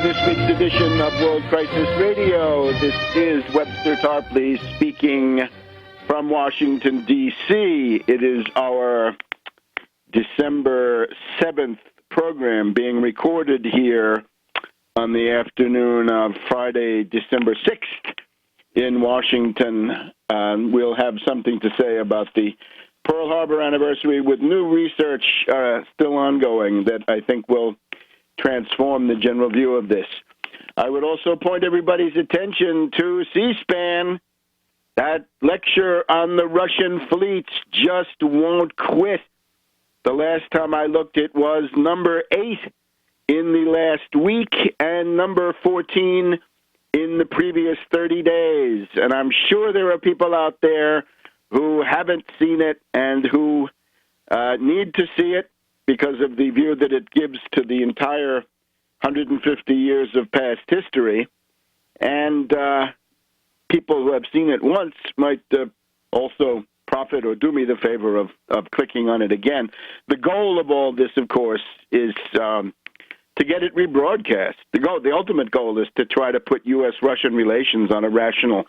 this week's edition of World Crisis Radio. This is Webster Tarpley speaking from Washington, D.C. It is our December 7th program being recorded here on the afternoon of Friday, December 6th in Washington. We'll have something to say about the Pearl Harbor anniversary with new research still ongoing that I think will transform the general view of this. I would also point everybody's attention to C-SPAN. That lecture on the Russian fleets just won't quit. The last time I looked, it was number 8 in the last week and number 14 in the previous 30 days. And I'm sure there are people out there who haven't seen it and who need to see it because of the view that it gives to the entire 150 years of past history. And people who have seen it once might also profit or do me the favor of clicking on it again. The goal of all this, of course, is to get it rebroadcast. The ultimate goal is to try to put U.S.-Russian relations on a rational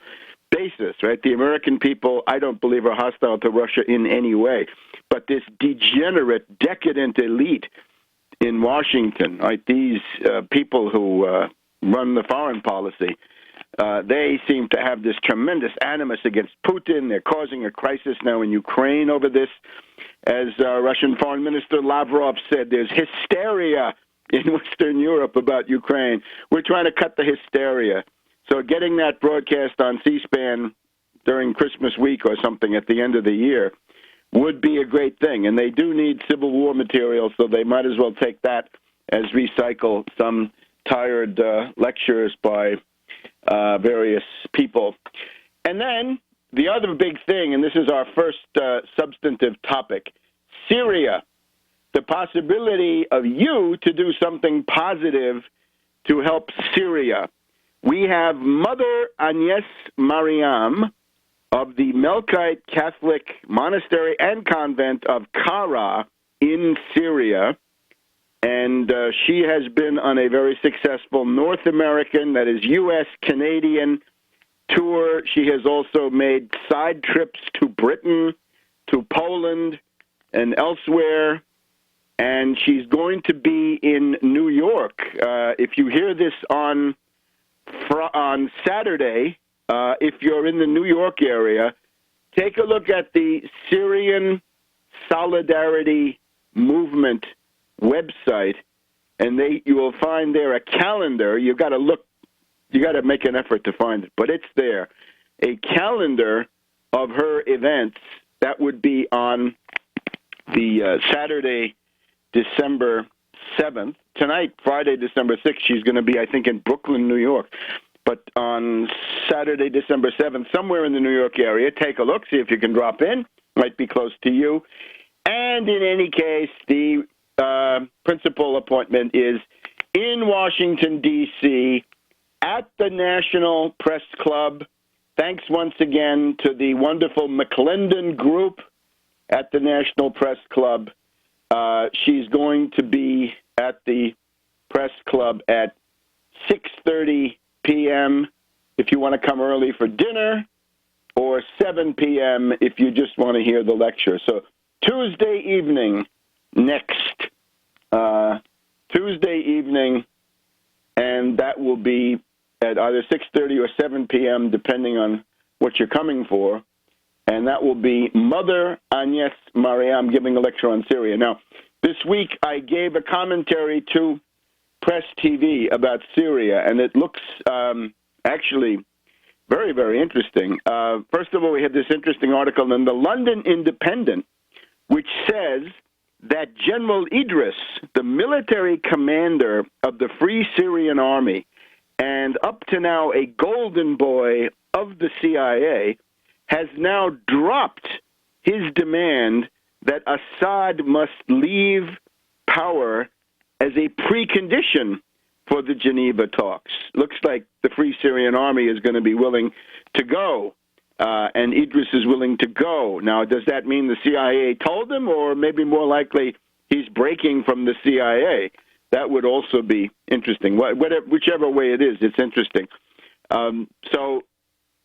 basis, right? The American people, I don't believe, are hostile to Russia in any way. But this degenerate, decadent elite in Washington, right, these people who run the foreign policy, they seem to have this tremendous animus against Putin. They're causing a crisis now in Ukraine over this. As Russian Foreign Minister Lavrov said, there's hysteria in Western Europe about Ukraine. We're trying to cut the hysteria. So getting that broadcast on C-SPAN during Christmas week or something at the end of the year would be a great thing. And they do need Civil War material, so they might as well take that as recycle some tired lectures by various people. And then the other big thing, and this is our first substantive topic, Syria. The possibility of you to do something positive to help Syria. We have Mother Agnes Mariam of the Melkite Catholic Monastery and Convent of Kara in Syria, and she has been on a very successful North American, that is U.S.-Canadian, tour. She has also made side trips to Britain, to Poland, and elsewhere, and she's going to be in New York. If you hear this on Saturday, if you're in the New York area, take a look at the Syrian Solidarity Movement website, and you will find there a calendar. You got to make an effort to find it, but it's there. A calendar of her events that would be on the Saturday, December 7th. Tonight, Friday, December 6th, she's going to be, I think, in Brooklyn, New York. But on Saturday, December 7th, somewhere in the New York area, take a look, see if you can drop in. Might be close to you. And in any case, the principal appointment is in Washington, D.C., at the National Press Club. Thanks once again to the wonderful McClendon Group at the National Press Club. She's going to be at the Press Club at 6:30 p.m. if you want to come early for dinner, or 7 p.m. if you just want to hear the lecture. So Tuesday evening, Tuesday evening, and that will be at either 6:30 or 7 p.m., depending on what you're coming for. And that will be Mother Agnes Mariam giving a lecture on Syria. Now, this week I gave a commentary to Press TV about Syria, and it looks actually very, very interesting. First of all, we have this interesting article in the London Independent, which says that General Idris, the military commander of the Free Syrian Army, and up to now a golden boy of the CIA, has now dropped his demand that Assad must leave power as a precondition for the Geneva talks. Looks like the Free Syrian Army is going to be willing to go, and Idris is willing to go. Now, does that mean the CIA told him, or maybe more likely he's breaking from the CIA? That would also be interesting. Whichever way it is, it's interesting. So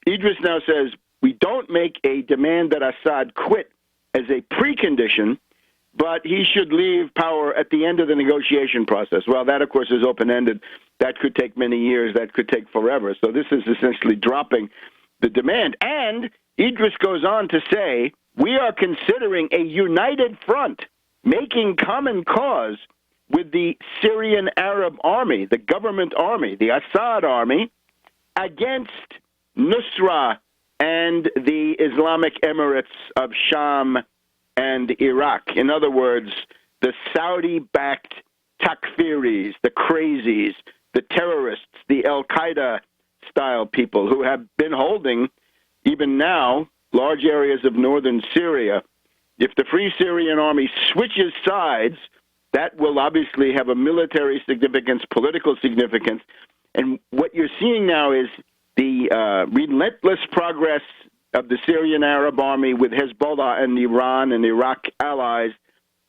Idris now says, we don't make a demand that Assad quit as a precondition, but he should leave power at the end of the negotiation process. Well, that, of course, is open-ended. That could take many years. That could take forever. So this is essentially dropping the demand. And Idris goes on to say, we are considering a united front, making common cause with the Syrian Arab army, the government army, the Assad army, against Nusra and the Islamic Emirates of Sham and Iraq. In other words, the Saudi-backed takfiris, the crazies, the terrorists, the Al-Qaeda-style people who have been holding, even now, large areas of northern Syria. If the Free Syrian Army switches sides, that will obviously have a military significance, political significance. And what you're seeing now is the relentless progress of the Syrian Arab army with Hezbollah and Iran and Iraq allies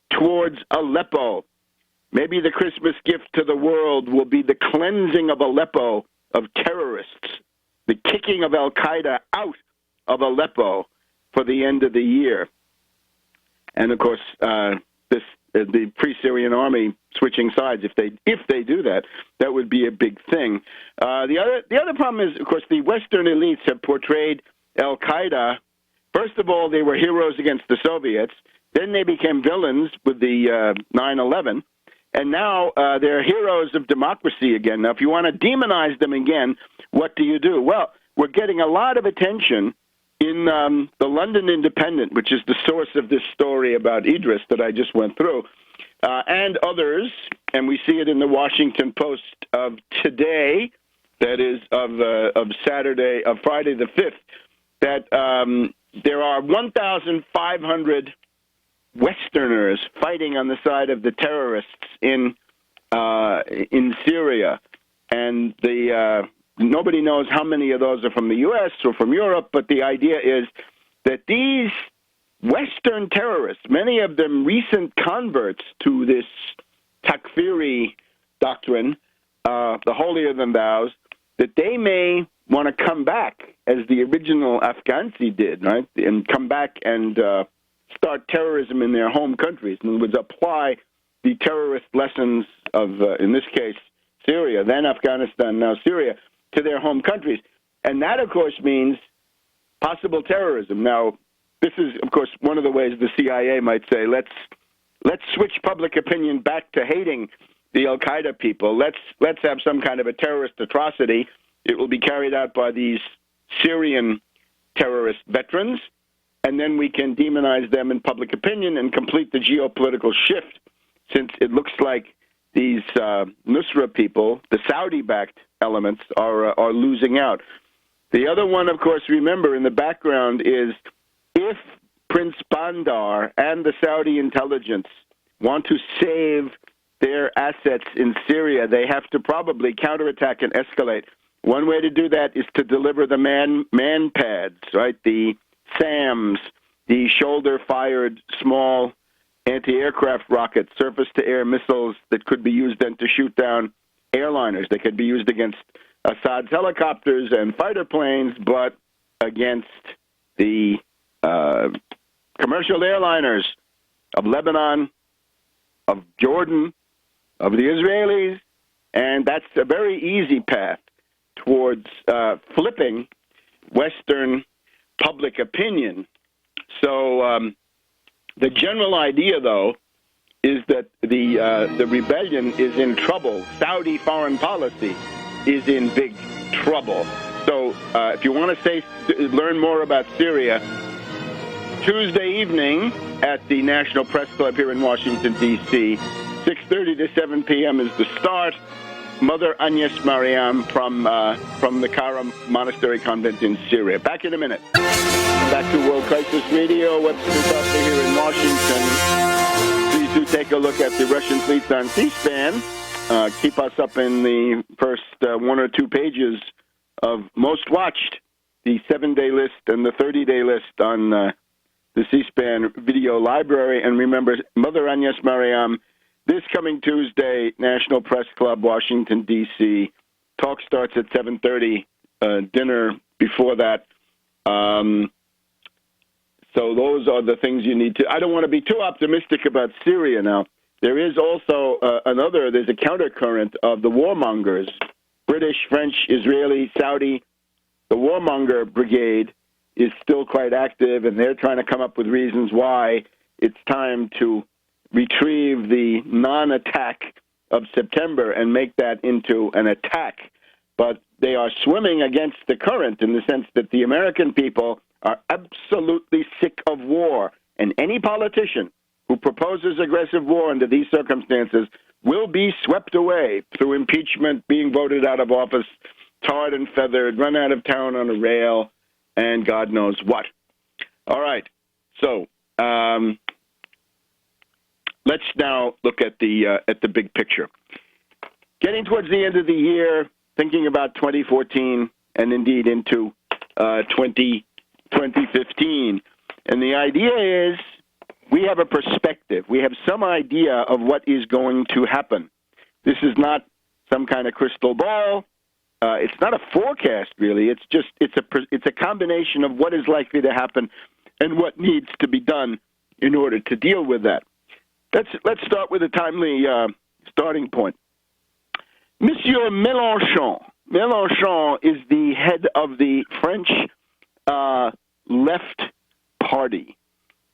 towards Aleppo. Maybe the Christmas gift to the world will be the cleansing of Aleppo of terrorists, the kicking of Al-Qaeda out of Aleppo for the end of the year. And, of course, the Free-Syrian Army switching sides, if they do that, that would be a big thing. The other problem is, of course, the Western elites have portrayed Al-Qaeda. First of all, they were heroes against the Soviets. Then they became villains with the 9/11. And now they're heroes of democracy again. Now, if you want to demonize them again, what do you do? Well, we're getting a lot of attention in the London Independent, which is the source of this story about Idris that I just went through, and others, and we see it in the Washington Post of today, that is of Friday the 5th, that there are 1,500 Westerners fighting on the side of the terrorists in Syria, and nobody knows how many of those are from the U.S. or from Europe, but the idea is that these Western terrorists, many of them recent converts to this Takfiri doctrine, the holier-than-thous, that they may want to come back as the original Afghans did, right, and come back and start terrorism in their home countries, and would apply the terrorist lessons of, in this case, Syria, then Afghanistan, now Syria, to their home countries. And that, of course, means possible terrorism. Now, this is, of course, one of the ways the CIA might say, let's switch public opinion back to hating the Al-Qaeda people. Let's have some kind of a terrorist atrocity. It will be carried out by these Syrian terrorist veterans, and then we can demonize them in public opinion and complete the geopolitical shift, since it looks like these Nusra people, the Saudi-backed elements, are losing out. The other one, of course, remember, in the background is if Prince Bandar and the Saudi intelligence want to save their assets in Syria, they have to probably counterattack and escalate. One way to do that is to deliver the man pads, right? The SAMs, the shoulder-fired small anti-aircraft rockets, surface-to-air missiles that could be used then to shoot down airliners. They could be used against Assad's helicopters and fighter planes, but against the commercial airliners of Lebanon, of Jordan, of the Israelis, and that's a very easy path towards flipping Western public opinion. So the general idea, though, is that the rebellion is in trouble. Saudi foreign policy is in big trouble. So if you want to learn more about Syria, Tuesday evening at the National Press Club here in Washington, D.C., 6:30 to 7 p.m. is the start. Mother Agnes Mariam from the Kara Monastery Convent in Syria. Back in a minute. Back to World Crisis Radio. Webster Tarpley here in Washington. Please do take a look at the Russian fleets on C-SPAN. Keep us up in the first one or two pages of Most Watched, the 7-day list and the 30-day list on the C-SPAN video library. And remember, Mother Agnes Mariam this coming Tuesday, National Press Club, Washington, D.C. Talk starts at 7:30, dinner before that. So those are the things you need to... I don't want to be too optimistic about Syria now. There is also there's a countercurrent of the warmongers, British, French, Israeli, Saudi. The warmonger brigade is still quite active, and they're trying to come up with reasons why it's time to retrieve the non-attack of September and make that into an attack. But they are swimming against the current in the sense that the American people are absolutely sick of war, and any politician who proposes aggressive war under these circumstances will be swept away through impeachment, being voted out of office, tarred and feathered, run out of town on a rail, and God knows what. All right, so let's now look at the big picture. Getting towards the end of the year, thinking about 2014 and indeed into 2015. And the idea is we have a perspective. We have some idea of what is going to happen. This is not some kind of crystal ball. It's not a forecast, really. It's a combination of what is likely to happen and what needs to be done in order to deal with that. Let's start with a timely starting point. Monsieur Mélenchon. Mélenchon is the head of the French left party,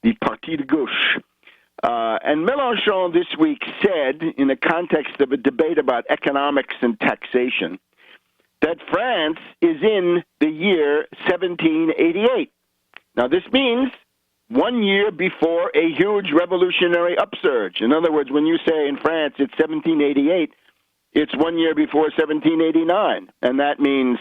the Parti de Gauche. And Mélenchon this week said, in the context of a debate about economics and taxation, that France is in the year 1788. Now, this means 1 year before a huge revolutionary upsurge. In other words, when you say in France it's 1788, it's 1 year before 1789, and that means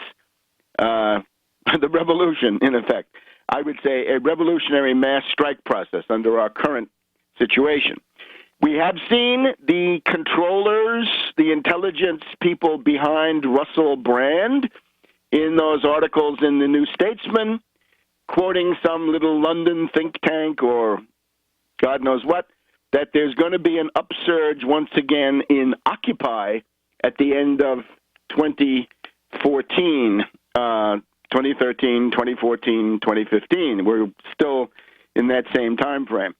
the revolution, in effect. I would say a revolutionary mass strike process under our current situation. We have seen the controllers, the intelligence people behind Russell Brand in those articles in the New Statesman, quoting some little London think tank or God knows what, that there's going to be an upsurge once again in Occupy at the end of 2014, 2013, 2014, 2015. We're still in that same time frame.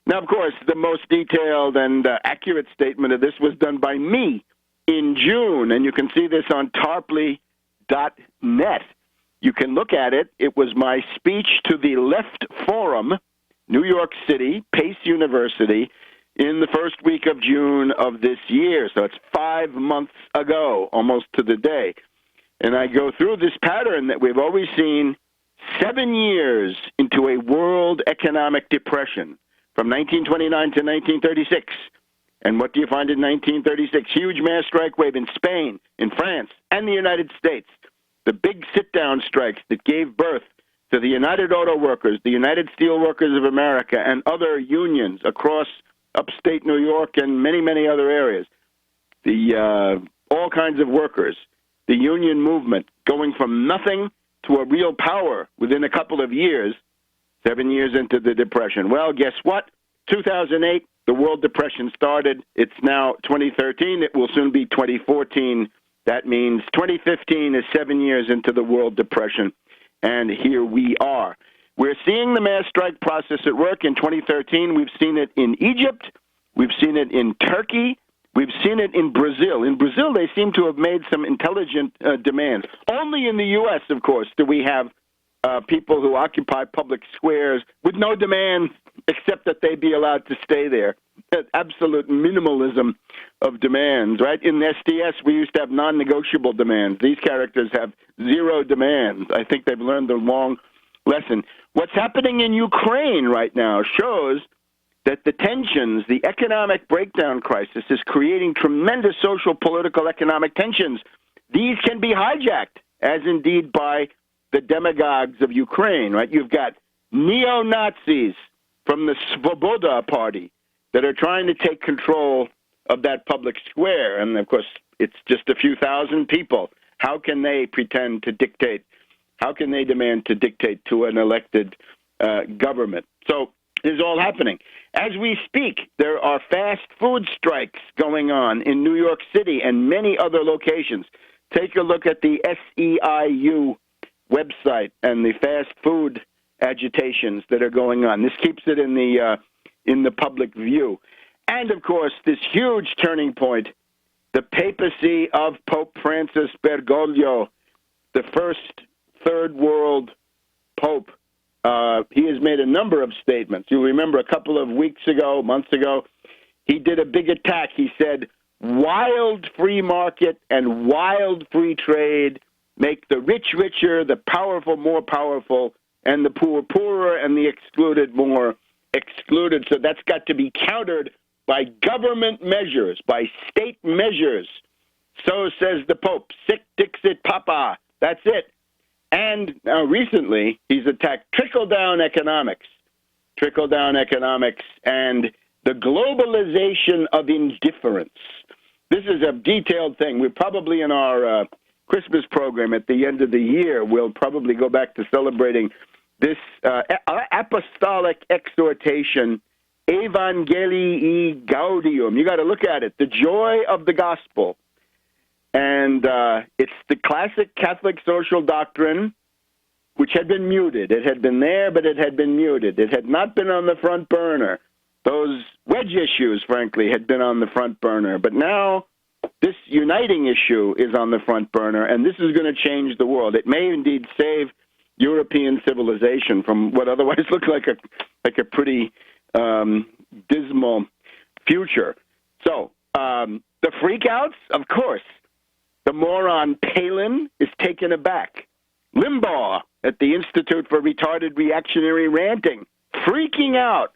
Now, of course, the most detailed and accurate statement of this was done by me in June, and you can see this on tarpley.net. You can look at it. It was my speech to the Left Forum, New York City, Pace University, in the first week of June of this year. So it's 5 months ago, almost to the day. And I go through this pattern that we've always seen 7 years into a world economic depression from 1929 to 1936. And what do you find in 1936? Huge mass strike wave in Spain, in France, and the United States. The big sit-down strikes that gave birth to the United Auto Workers, the United Steel Workers of America, and other unions across upstate New York and many, many other areas. All kinds of workers. The union movement going from nothing to a real power within a couple of years, 7 years into the Depression. Well, guess what? 2008, the World Depression started. It's now 2013. It will soon be 2014. That means 2015 is 7 years into the World Depression, and here we are. We're seeing the mass strike process at work in 2013. We've seen it in Egypt. We've seen it in Turkey. We've seen it in Brazil. In Brazil, they seem to have made some intelligent demands. Only in the U.S., of course, do we have people who occupy public squares with no demand except that they be allowed to stay there. Absolute minimalism of demands, right? In SDS, we used to have non-negotiable demands. These characters have zero demands. I think they've learned the long lesson. What's happening in Ukraine right now shows that the tensions, the economic breakdown crisis is creating tremendous social, political, economic tensions. These can be hijacked, as indeed by the demagogues of Ukraine, right? You've got neo-Nazis from the Svoboda party that are trying to take control of that public square. And, of course, it's just a few thousand people. How can they pretend to dictate? How can they demand to dictate to an elected government? So this is all happening. As we speak, there are fast food strikes going on in New York City and many other locations. Take a look at the SEIU website and the fast food agitations that are going on. This keeps it in the public view. And, of course, this huge turning point, the papacy of Pope Francis Bergoglio, the first third world pope. He has made a number of statements. You remember a couple of months ago, he did a big attack. He said, wild free market and wild free trade make the rich richer, the powerful more powerful, and the poor poorer, and the excluded more excluded. So that's got to be countered by government measures, by state measures. So says the Pope, sic dixit papa. That's it. And now recently, he's attacked trickle-down economics, and the globalization of indifference. This is a detailed thing. We're probably in our Christmas program at the end of the year, we'll probably go back to celebrating this apostolic exhortation, Evangelii Gaudium. You got to look at it, the joy of the gospel. And it's the classic Catholic social doctrine, which had been muted. It had been there, but it had been muted. It had not been on the front burner. Those wedge issues, frankly, had been on the front burner. But now this uniting issue is on the front burner, and this is going to change the world. It may indeed save European civilization from what otherwise looked like a pretty dismal future. So the freakouts, of course. The moron Palin is taken aback. Limbaugh at the Institute for Retarded Reactionary Ranting, freaking out.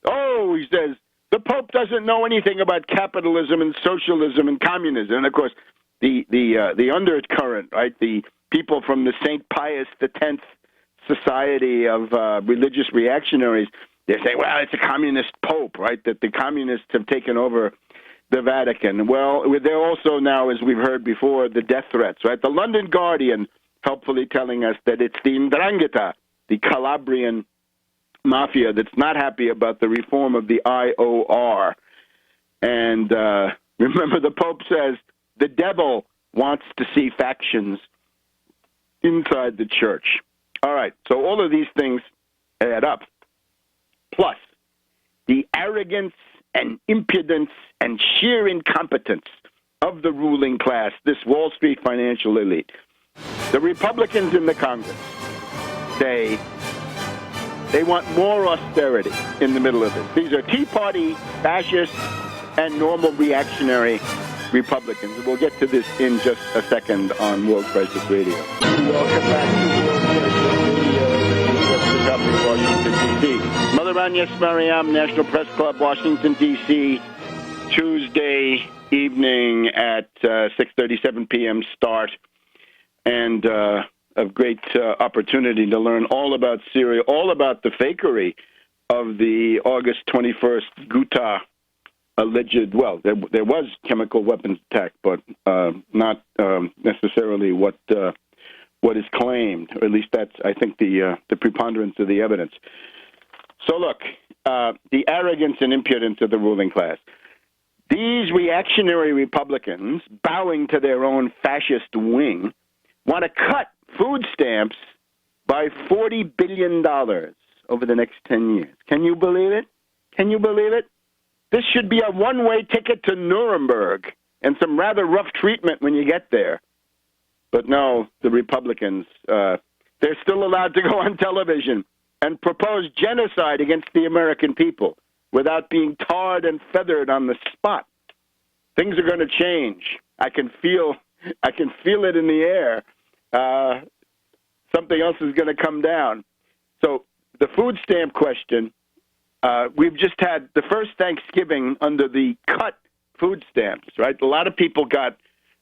Oh, he says, the Pope doesn't know anything about capitalism and socialism and communism. And, of course, the undercurrent, right, the people from the St. Pius X Society of Religious Reactionaries, they're saying, well, it's a communist Pope, right, that the communists have taken over the Vatican. Well, they're also now, as we've heard before, the death threats, right? The London Guardian helpfully telling us that it's the 'Ndrangheta, the Calabrian mafia, that's not happy about the reform of the IOR. And remember, the Pope says the devil wants to see factions inside the church. All right, so all of these things add up. Plus, the arrogance and impudence and sheer incompetence of the ruling class, this Wall Street financial elite. The Republicans in the Congress say they want more austerity in the middle of this. These are Tea Party, fascists, and normal reactionary Republicans. We'll get to this in just a second on World Crisis Radio. Welcome back to World Crisis Radio, Webster Tarpley, Washington, D.C. Mother Agnes Mariam, National Press Club, Washington, D.C., Tuesday evening at 6:37 p.m. start, and a great opportunity to learn all about Syria, all about the fakery of the August 21st Ghouta alleged, well, there was chemical weapons attack, but not necessarily what is claimed, or at least that's, I think, the preponderance of the evidence. So look, the arrogance and impudence of the ruling class. These reactionary Republicans, bowing to their own fascist wing, want to cut food stamps by $40 billion over the next 10 years. Can you believe it? Can you believe it? This should be a one-way ticket to Nuremberg and some rather rough treatment when you get there. But no, the Republicans, they're still allowed to go on television and propose genocide against the American people without being tarred and feathered on the spot. Things are going to change. I can feel it in the air. Something else is going to come down. So the food stamp question, we've just had the first Thanksgiving under the cut food stamps, right? A lot of people got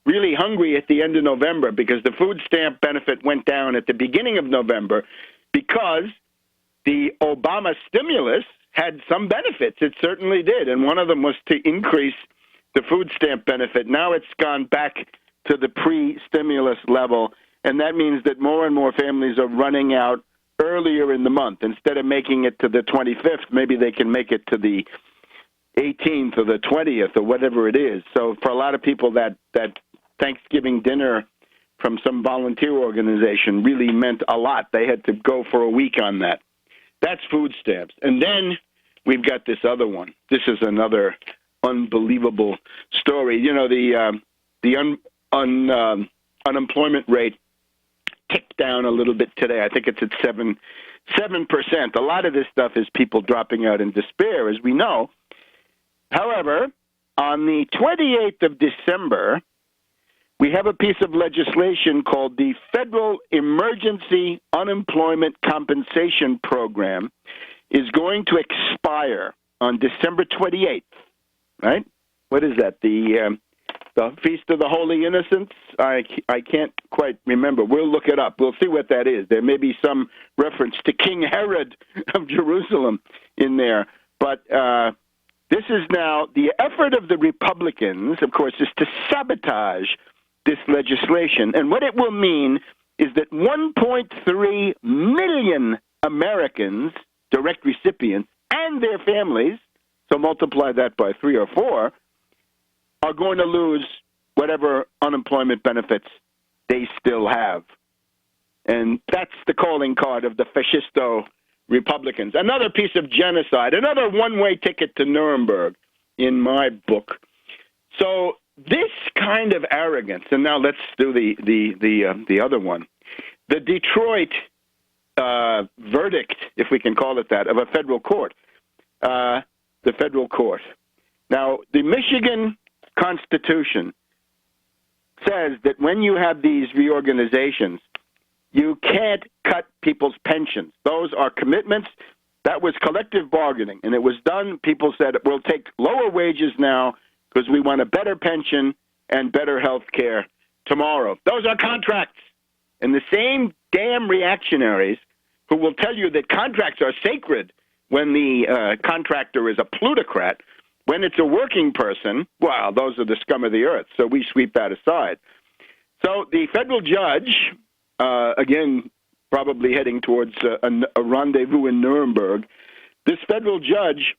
really hungry at the end of November because the food stamp benefit went down at the beginning of November because the Obama stimulus had some benefits. It certainly did, and one of them was to increase the food stamp benefit. Now it's gone back to the pre-stimulus level, and that means that more and more families are running out earlier in the month. Instead of making it to the 25th, maybe they can make it to the 18th or the 20th or whatever it is. So for a lot of people, that Thanksgiving dinner from some volunteer organization really meant a lot. They had to go for a week on that. That's food stamps. And then we've got this other one. This is another unbelievable story. You know, the unemployment rate ticked down a little bit today. I think it's at 7%. A lot of this stuff is people dropping out in despair, as we know. However, on the 28th of December, we have a piece of legislation called the Federal Emergency Unemployment Compensation Program is going to expire on December 28th, right? What is that, the Feast of the Holy Innocents? I can't quite remember. We'll look it up. We'll see what that is. There may be some reference to King Herod of Jerusalem in there. But this is now, the effort of the Republicans, of course, is to sabotage this legislation. And what it will mean is that 1.3 million Americans, direct recipients, and their families, so multiply that by 3 or 4, are going to lose whatever unemployment benefits they still have. And that's the calling card of the fascisto Republicans. Another piece of genocide, another one-way ticket to Nuremberg in my book. So this kind of arrogance, and now let's do the other one. The Detroit verdict, if we can call it that, of a federal court. The federal court. Now, the Michigan Constitution says that when you have these reorganizations, you can't cut people's pensions. Those are commitments. That was collective bargaining, and it was done. People said, we'll take lower wages now because we want a better pension and better health care tomorrow. Those are contracts. And the same damn reactionaries who will tell you that contracts are sacred when the contractor is a plutocrat, when it's a working person, well, those are the scum of the earth, so we sweep that aside. So the federal judge, again, probably heading towards a rendezvous in Nuremberg, this federal judge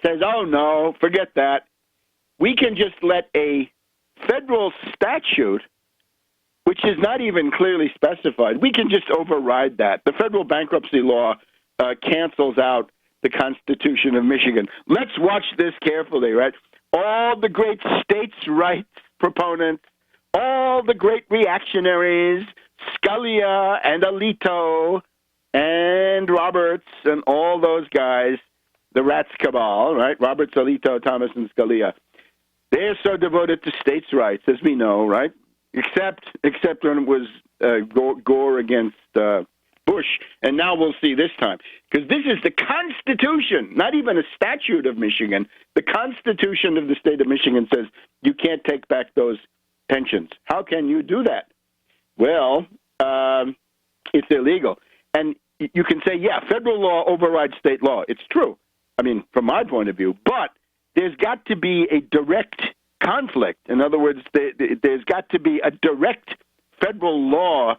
says, oh, no, forget that. We can just let a federal statute, which is not even clearly specified, we can just override that. The federal bankruptcy law cancels out the Constitution of Michigan. Let's watch this carefully, right? All the great states' rights proponents, all the great reactionaries, Scalia and Alito and Roberts and all those guys, the rat's cabal, right? Roberts, Alito, Thomas, and Scalia. They're so devoted to states' rights, as we know, right? Except when it was Gore against Bush, and now we'll see this time. Because this is the Constitution, not even a statute of Michigan. The Constitution of the state of Michigan says you can't take back those pensions. How can you do that? Well, it's illegal. And you can say, yeah, federal law overrides state law. It's true. I mean, from my point of view. But there's got to be a direct conflict. In other words, there's got to be a direct federal law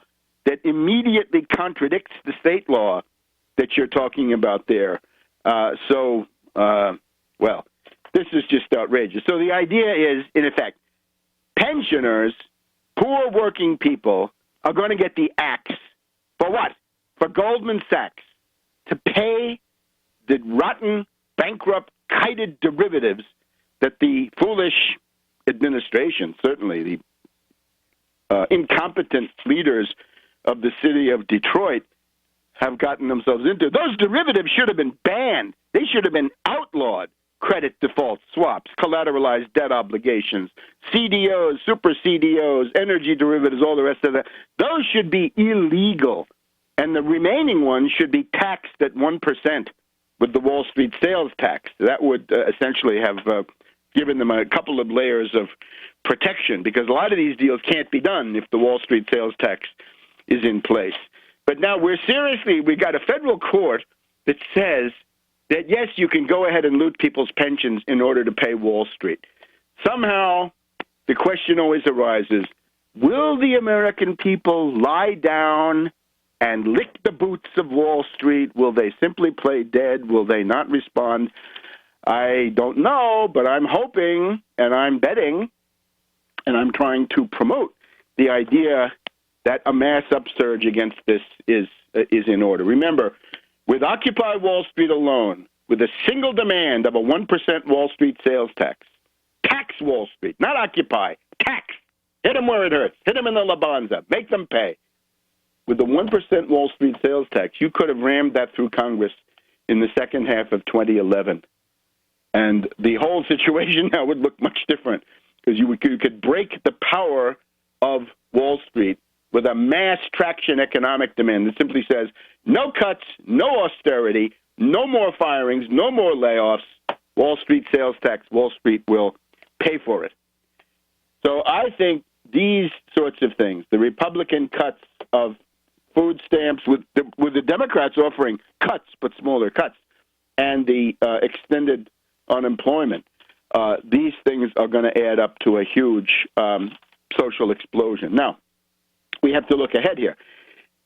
that immediately contradicts the state law that you're talking about there. Well, this is just outrageous. So the idea is, in effect, pensioners, poor working people, are going to get the axe. For what? For Goldman Sachs to pay the rotten, bankrupt, kited derivatives that the foolish administration, certainly the incompetent leaders of the city of Detroit, have gotten themselves into. Those derivatives should have been banned. They should have been outlawed. Credit default swaps, collateralized debt obligations, CDOs, super CDOs, energy derivatives, all the rest of that. Those should be illegal. And the remaining ones should be taxed at 1% with the Wall Street sales tax. That would essentially have given them a couple of layers of protection, because a lot of these deals can't be done if the Wall Street sales tax is in place. But now we got a federal court that says that, yes, you can go ahead and loot people's pensions in order to pay Wall Street. Somehow, the question always arises, will the American people lie down and lick the boots of Wall Street? Will they simply play dead? Will they not respond? I don't know, but I'm hoping and I'm betting and I'm trying to promote the idea that a mass upsurge against this is in order. Remember, with Occupy Wall Street alone, with a single demand of a 1% Wall Street sales tax Wall Street, not Occupy, tax. Hit them where it hurts. Hit them in the Labanza. Make them pay. With the 1% Wall Street sales tax, you could have rammed that through Congress in the second half of 2011. And the whole situation now would look much different because you could break the power of Wall Street with a mass traction economic demand that simply says no cuts, no austerity, no more firings, no more layoffs, Wall Street sales tax, Wall Street will pay for it. So I think these sorts of things, the Republican cuts of food stamps with the Democrats offering cuts but smaller cuts, and the extended unemployment, these things are going to add up to a huge social explosion. Now, we have to look ahead here.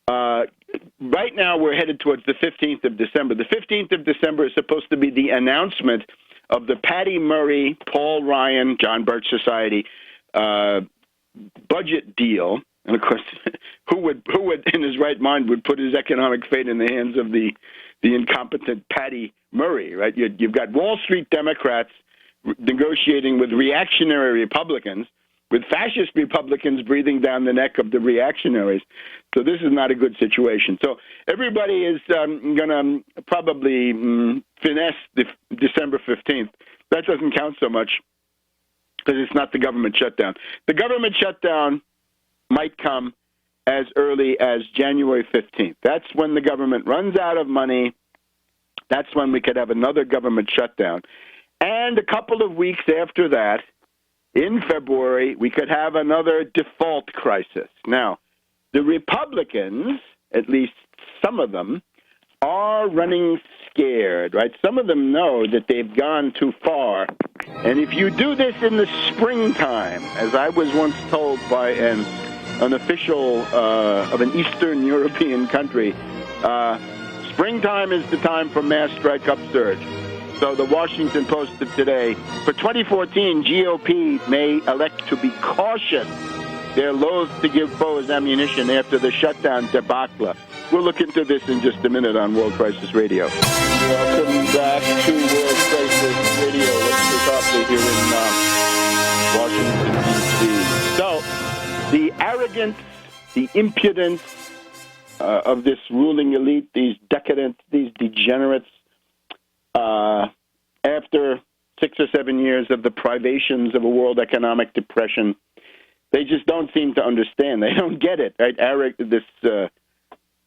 Right now, we're headed towards the 15th of December. The 15th of December is supposed to be the announcement of the Patty Murray, Paul Ryan, John Birch Society budget deal. And of course, who would in his right mind would put his economic fate in the hands of the incompetent Patty Murray, right? You've got Wall Street Democrats negotiating with reactionary Republicans, with fascist Republicans breathing down the neck of the reactionaries. So this is not a good situation. So everybody is going to probably finesse the December 15th. That doesn't count so much because it's not the government shutdown. The government shutdown might come as early as January 15th. That's when the government runs out of money. That's when we could have another government shutdown. And a couple of weeks after that, in February, we could have another default crisis. Now, the Republicans, at least some of them, are running scared, right? Some of them know that they've gone too far. And if you do this in the springtime, as I was once told by an official of an Eastern European country, springtime is the time for mass strike upsurge. So the Washington Post of today, for 2014, GOP may elect to be cautious. They're loath to give foes ammunition after the shutdown debacle. We'll look into this in just a minute on World Crisis Radio. Welcome back to World Crisis Radio. Webster Tarpley here in Washington, D.C. So the arrogance, the impudence of this ruling elite, these decadents, these degenerates, after 6 or 7 years of the privations of a world economic depression, they just don't seem to understand. They don't get it, right?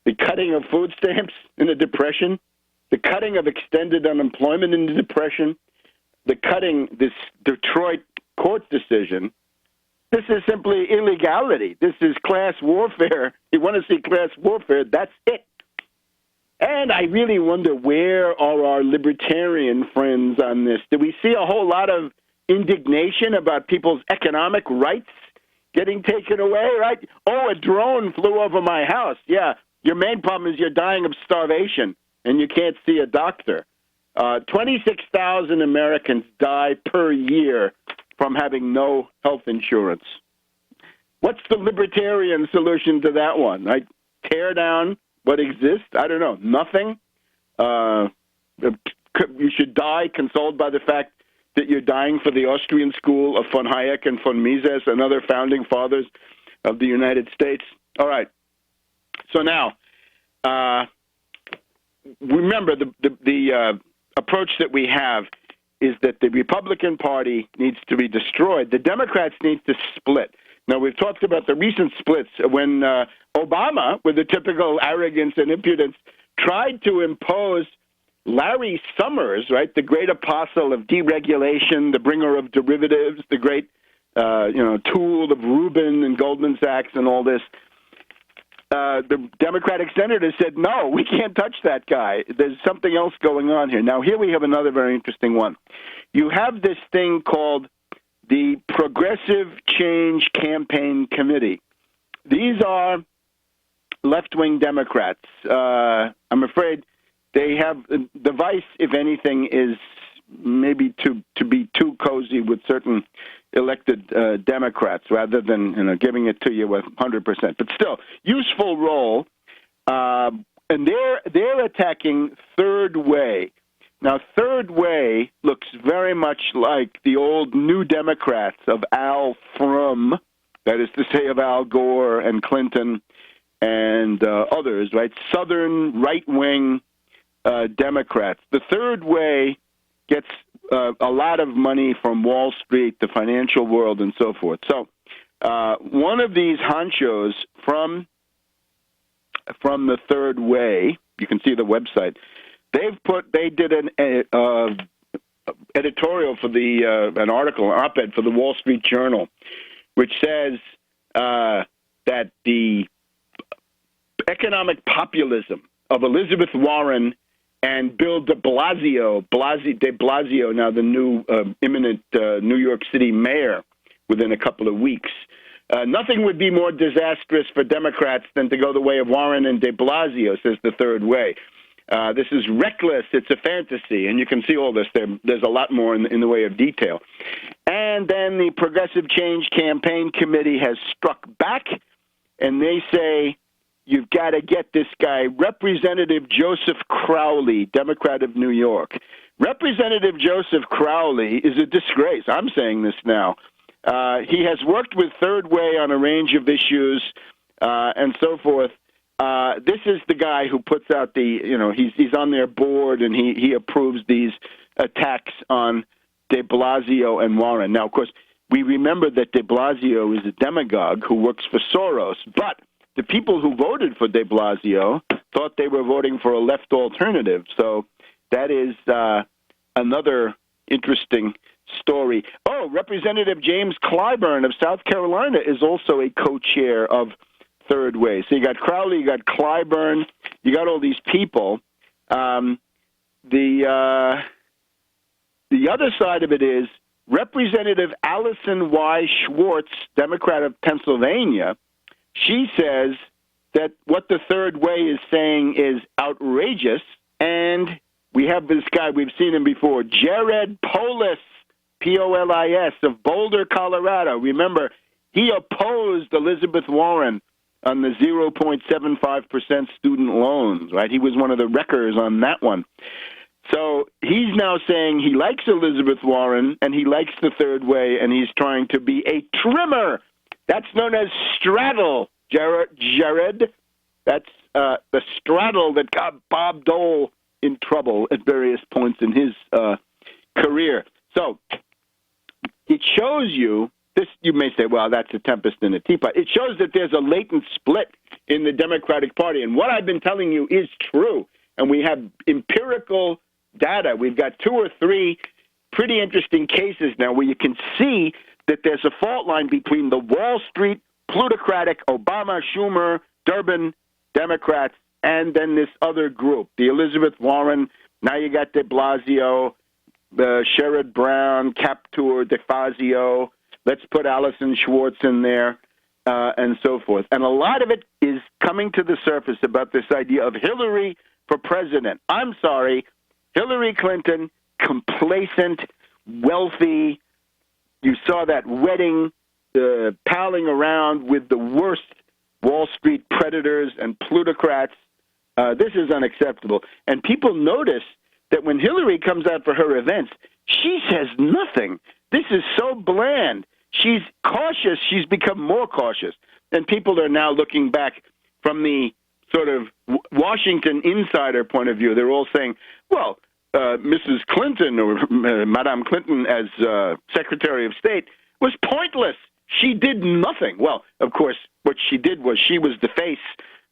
The cutting of food stamps in the depression, the cutting of extended unemployment in the depression, the cutting this Detroit court decision. This is simply illegality. This is class warfare. You want to see class warfare, that's it. And I really wonder, where are our libertarian friends on this? Do we see a whole lot of indignation about people's economic rights getting taken away, right? Oh, a drone flew over my house. Yeah, your main problem is you're dying of starvation and you can't see a doctor. 26,000 Americans die per year from having no health insurance. What's the libertarian solution to that one, right? Tear down what exists? I don't know. Nothing? You should die consoled by the fact that you're dying for the Austrian school of von Hayek and von Mises and other founding fathers of the United States. All right. So now, remember, the approach that we have is that the Republican Party needs to be destroyed. The Democrats need to split. Now, we've talked about the recent splits when Obama, with the typical arrogance and impudence, tried to impose Larry Summers, right, the great apostle of deregulation, the bringer of derivatives, the great, tool of Rubin and Goldman Sachs and all this. The Democratic senators said, no, we can't touch that guy. There's something else going on here. Now, here we have another very interesting one. You have this thing called the Progressive Change Campaign Committee. These are left-wing Democrats. I'm afraid they have the vice, if anything, is maybe to be too cozy with certain elected Democrats rather than giving it to you with 100%. But still, useful role, and they're attacking Third Way. Now, Third Way looks very much like the old New Democrats of Al Frum, that is to say, of Al Gore and Clinton and others, right? Southern right-wing Democrats. The Third Way gets a lot of money from Wall Street, the financial world, and so forth. So one of these honchos from the Third Way, you can see the website, they did an editorial for an article, an op-ed for the Wall Street Journal, which says that the economic populism of Elizabeth Warren and Bill de Blasio, now the new imminent New York City mayor within a couple of weeks, nothing would be more disastrous for Democrats than to go the way of Warren and de Blasio, says the Third Way. This is reckless. It's a fantasy. And you can see all this. There's a lot more in the way of detail. And then the Progressive Change Campaign Committee has struck back, and they say, you've got to get this guy, Representative Joseph Crowley, Democrat of New York. Representative Joseph Crowley is a disgrace. I'm saying this now. He has worked with Third Way on a range of issues and so forth. This is the guy who puts out he's on their board, and he approves these attacks on de Blasio and Warren. Now, of course, we remember that de Blasio is a demagogue who works for Soros, but the people who voted for de Blasio thought they were voting for a left alternative. So that is another interesting story. Oh, Representative James Clyburn of South Carolina is also a co-chair of Third Way. So you got Crowley, you got Clyburn, you got all these people. The other side of it is Representative Allison Y. Schwartz, Democrat of Pennsylvania. She says that what the Third Way is saying is outrageous, and we have this guy, we've seen him before, Jared Polis, P-O-L-I-S, of Boulder, Colorado. Remember, he opposed Elizabeth Warren on the 0.75% student loans, right? He was one of the wreckers on that one. So he's now saying he likes Elizabeth Warren, and he likes the Third Way, and he's trying to be a trimmer. That's known as straddle, Jared. That's the straddle that got Bob Dole in trouble at various points in his career. So it shows you, this, you may say, well, that's a tempest in a teapot. It shows that there's a latent split in the Democratic Party. And what I've been telling you is true. And we have empirical data. We've got 2 or 3 pretty interesting cases now where you can see that there's a fault line between the Wall Street, plutocratic, Obama, Schumer, Durbin Democrats, and then this other group, the Elizabeth Warren. Now you got de Blasio, the Sherrod Brown, Captur, DeFazio. Let's put Allison Schwartz in there, and so forth. And a lot of it is coming to the surface about this idea of Hillary for president. I'm sorry, Hillary Clinton, complacent, wealthy. You saw that wedding, palling around with the worst Wall Street predators and plutocrats. This is unacceptable. And people notice that when Hillary comes out for her events, she says nothing. This is so bland. She's cautious. She's become more cautious. And people are now looking back from the sort of Washington insider point of view. They're all saying, well, Mrs. Clinton or Madame Clinton as Secretary of State was pointless. She did nothing. Well, of course, what she did was she was the face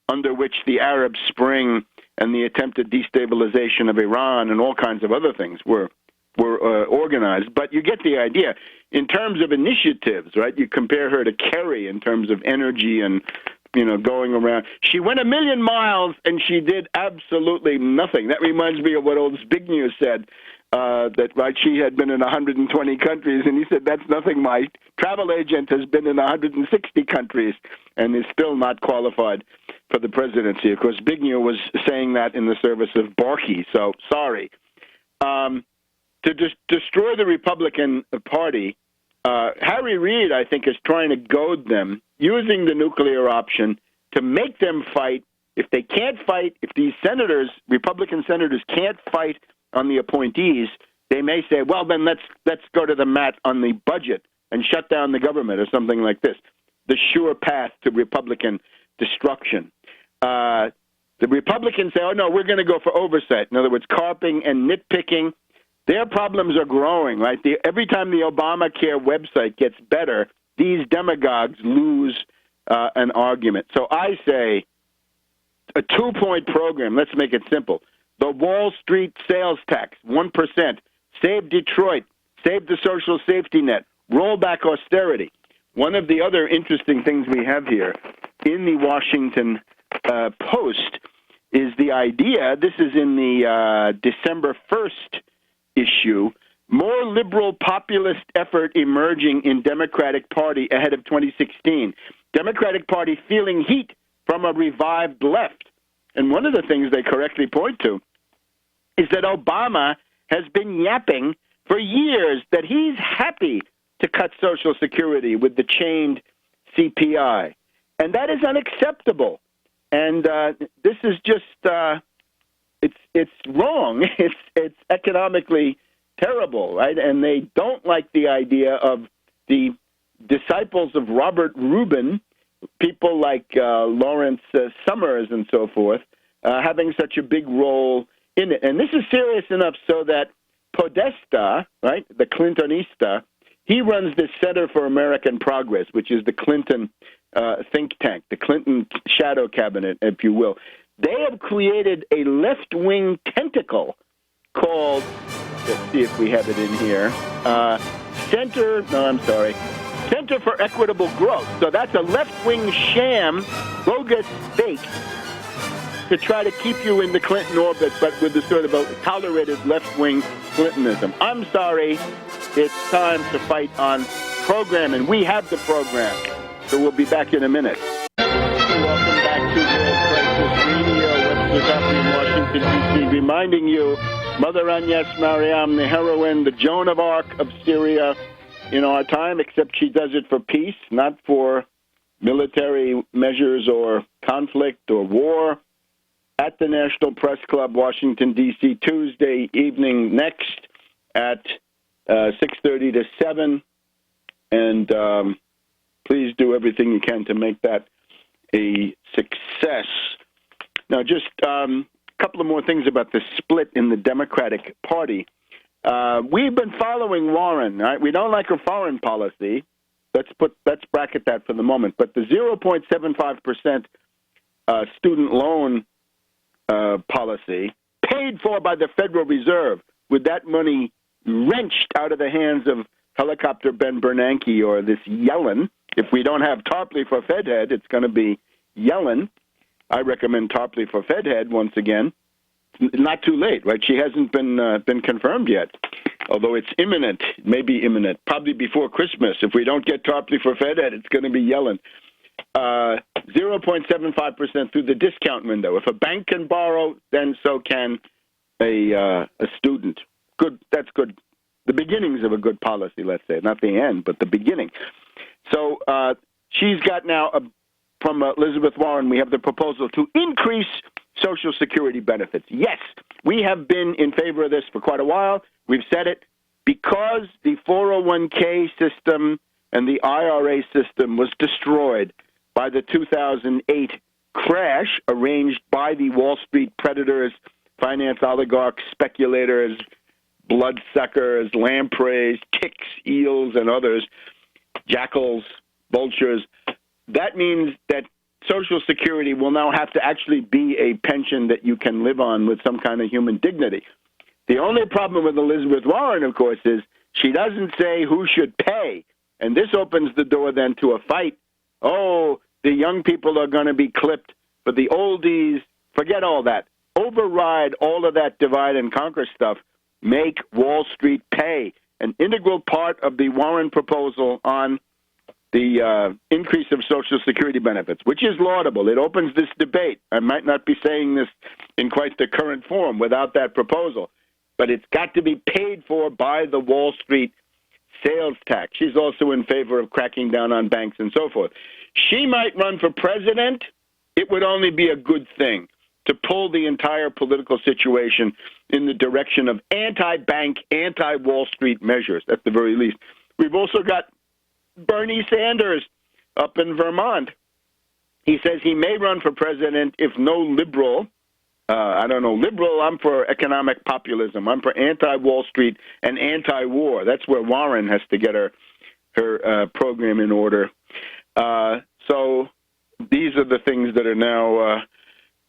under which the Arab Spring and the attempted destabilization of Iran and all kinds of other things were organized. But you get the idea. In terms of initiatives, right, you compare her to Kerry in terms of energy and, going around. She went 1,000,000 miles, and she did absolutely nothing. That reminds me of what old Zbigniew said, that, right, she had been in 120 countries, and he said, that's nothing. My travel agent has been in 160 countries and is still not qualified for the presidency. Of course, Bignew was saying that in the service of Barkey, so sorry. To destroy the Republican Party, Harry Reid, I think, is trying to goad them, using the nuclear option to make them fight. If they can't fight, if these senators, Republican senators, can't fight on the appointees, they may say, well, then let's go to the mat on the budget and shut down the government or something like this. The sure path to Republican destruction. The Republicans say, oh, no, we're going to go for oversight. In other words, carping and nitpicking. Their problems are growing, right? Every time the Obamacare website gets better, these demagogues lose an argument. So I say a 2-point program. Let's make it simple. The Wall Street sales tax, 1%. Save Detroit. Save the social safety net. Roll back austerity. One of the other interesting things we have here in the Washington Post is the idea, this is in the December 1st issue, more liberal populist effort emerging in Democratic Party ahead of 2016. Democratic Party feeling heat from a revived left. And one of the things they correctly point to is that Obama has been yapping for years that he's happy to cut Social Security with the chained CPI. And that is unacceptable. And this is just, it's wrong. It's economically terrible, right? And they don't like the idea of the disciples of Robert Rubin, people like Lawrence Summers and so forth, having such a big role in it. And this is serious enough so that Podesta, right, the Clintonista, he runs this Center for American Progress, which is the Clinton think tank, the Clinton shadow cabinet, if you will. They have created a left-wing tentacle called, let's see if we have it in here, Center for Equitable Growth. So that's a left-wing sham, bogus fake, to try to keep you in the Clinton orbit, but with the sort of a tolerated left-wing Clintonism. I'm sorry, it's time to fight on program, and we have the program. So we'll be back in a minute. Welcome back to World Crisis Radio. Webster Tarpley in Washington, D.C., reminding you, Mother Agnes Mariam, the heroine, the Joan of Arc of Syria in our time, except she does it for peace, not for military measures or conflict or war. At the National Press Club, Washington, D.C., Tuesday evening next at 6:30 to 7. And please do everything you can to make that a success. Now, just a couple of more things about the split in the Democratic Party. We've been following Warren, right? We don't like her foreign policy. Let's bracket that for the moment. But the 0.75% student loan policy, paid for by the Federal Reserve, with that money wrenched out of the hands of helicopter Ben Bernanke or this Yellen. If we don't have Tarpley for Fed head, it's going to be Yellen. I recommend Tarpley for Fed head once again. Not too late, right? She hasn't been confirmed yet, although it's imminent, maybe imminent, probably before Christmas. If we don't get Tarpley for Fed head, it's going to be Yellen. 0.75% through the discount window. If a bank can borrow, then so can a student. Good. That's good. The beginnings of a good policy, let's say, not the end, but the beginning. So she's got now, from Elizabeth Warren, we have the proposal to increase Social Security benefits. Yes, we have been in favor of this for quite a while. We've said it. Because the 401k system and the IRA system was destroyed by the 2008 crash arranged by the Wall Street predators, finance oligarchs, speculators, bloodsuckers, lampreys, ticks, eels, and others, jackals, vultures. That means that Social Security will now have to actually be a pension that you can live on with some kind of human dignity. The only problem with Elizabeth Warren, of course, is she doesn't say who should pay. And this opens the door then to a fight. Oh, the young people are going to be clipped, but the oldies, forget all that. Override all of that divide and conquer stuff. Make Wall Street pay. An integral part of the Warren proposal on the increase of Social Security benefits, which is laudable. It opens this debate. I might not be saying this in quite the current form without that proposal, but it's got to be paid for by the Wall Street sales tax. She's also in favor of cracking down on banks and so forth. She might run for president. It would only be a good thing to pull the entire political situation in the direction of anti-bank, anti-Wall Street measures, at the very least. We've also got Bernie Sanders up in Vermont. He says he may run for president if no liberal, liberal, I'm for economic populism. I'm for anti-Wall Street and anti-war. That's where Warren has to get her program in order. So these are the things that are now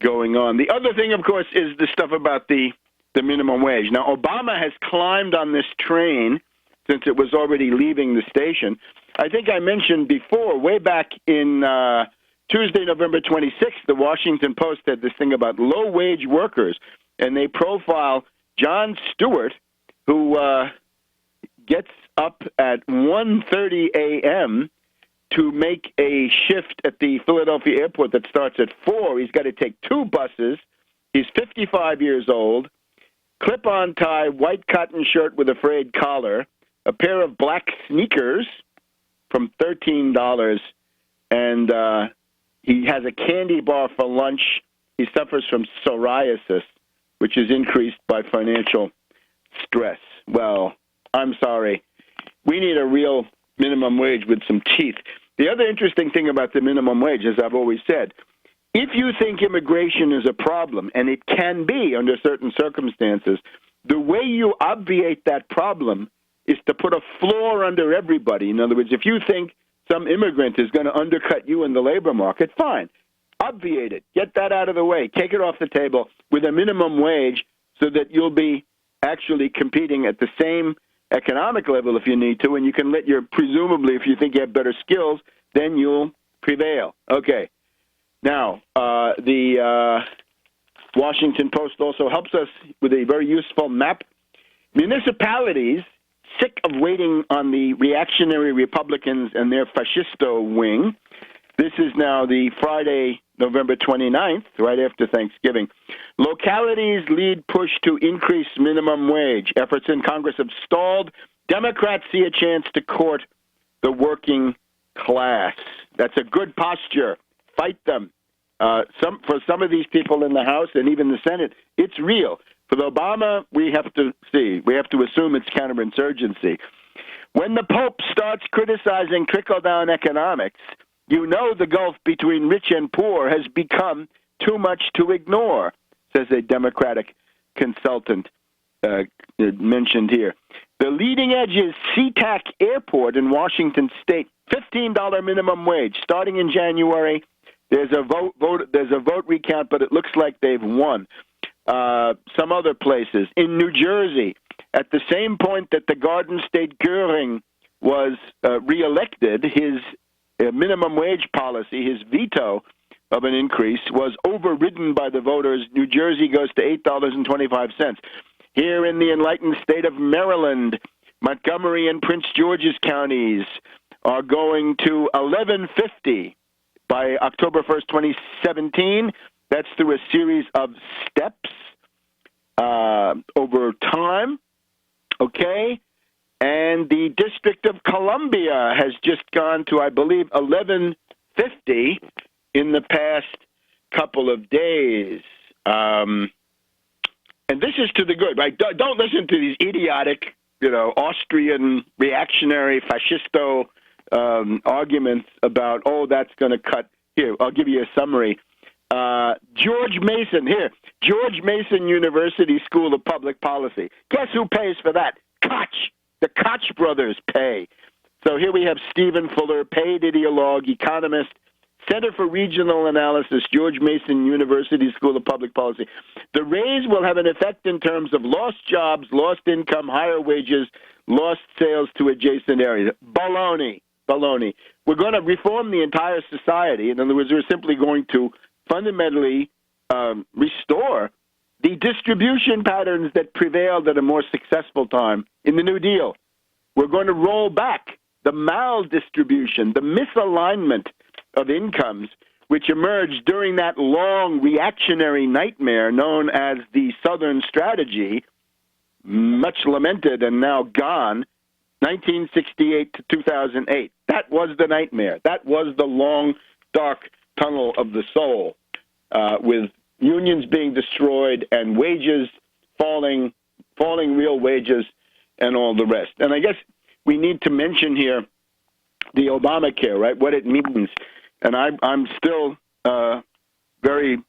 going on. The other thing, of course, is the stuff about the minimum wage. Now, Obama has climbed on this train since it was already leaving the station. I think I mentioned before, way back in Tuesday, November 26th, the Washington Post had this thing about low-wage workers, and they profile Jon Stewart, who gets up at 1:30 a.m. to make a shift at the Philadelphia airport that starts at 4. He's got to take 2 buses. He's 55 years old, clip-on tie, white cotton shirt with a frayed collar, a pair of black sneakers from $13, and he has a candy bar for lunch. He suffers from psoriasis, which is increased by financial stress. Well, I'm sorry. We need a real minimum wage with some teeth. The other interesting thing about the minimum wage, as I've always said, if you think immigration is a problem, and it can be under certain circumstances, the way you obviate that problem is to put a floor under everybody. In other words, if you think some immigrant is going to undercut you in the labor market, fine. Obviate it. Get that out of the way. Take it off the table with a minimum wage so that you'll be actually competing at the same economic level if you need to, and you can let presumably, if you think you have better skills, then you'll prevail. Okay. Now, the Washington Post also helps us with a very useful map. Municipalities, sick of waiting on the reactionary Republicans and their fascisto wing. This is now the Friday, November 29th, right after Thanksgiving. Localities lead push to increase minimum wage. Efforts in Congress have stalled. Democrats see a chance to court the working class. That's a good posture. Fight them. For some of these people in the House and even the Senate, it's real. For Obama, we have to assume it's counterinsurgency. When the Pope starts criticizing trickle-down economics, you know the gulf between rich and poor has become too much to ignore, says a Democratic consultant mentioned here. The leading edge is SeaTac Airport in Washington State, $15 minimum wage starting in January. There's a vote recount, but it looks like they've won. Some other places. In New Jersey, at the same point that the Garden State Goering was reelected, his minimum wage policy, his veto of an increase, was overridden by the voters. New Jersey goes to $8.25. Here in the enlightened state of Maryland, Montgomery and Prince George's counties are going to $11.50 by October 1st, 2017. That's through a series of steps over time, okay? And the District of Columbia has just gone to, I believe, $11.50 in the past couple of days. And this is to the good, right? Don't listen to these idiotic, Austrian reactionary fascisto arguments about, that's going to cut. Here, I'll give you a summary. George Mason University School of Public Policy. Guess who pays for that? Koch. The Koch brothers pay. So here we have Stephen Fuller, paid ideologue, economist, Center for Regional Analysis, George Mason University School of Public Policy. The raise will have an effect in terms of lost jobs, lost income, higher wages, lost sales to adjacent areas. Baloney. We're going to reform the entire society. In other words, we're simply going to fundamentally restore the distribution patterns that prevailed at a more successful time in the New Deal. We're going to roll back the maldistribution, the misalignment of incomes, which emerged during that long reactionary nightmare known as the Southern Strategy, much lamented and now gone, 1968 to 2008. That was the nightmare. That was the long, dark tunnel of the soul, with unions being destroyed and wages falling real wages and all the rest. And I guess we need to mention here the Obamacare, right, what it means. And I'm still very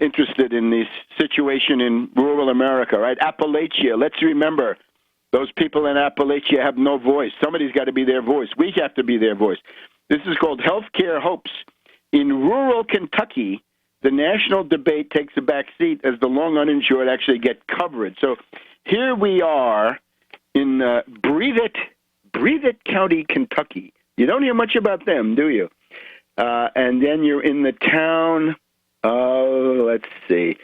interested in this situation in rural America, right? Appalachia, let's remember, those people in Appalachia have no voice. Somebody's got to be their voice. We have to be their voice. This is called Healthcare Hopes. In rural Kentucky, the national debate takes a back seat as the long uninsured actually get coverage. So here we are in Breathe It County, Kentucky. You don't hear much about them, do you? And then you're in the town, let's see.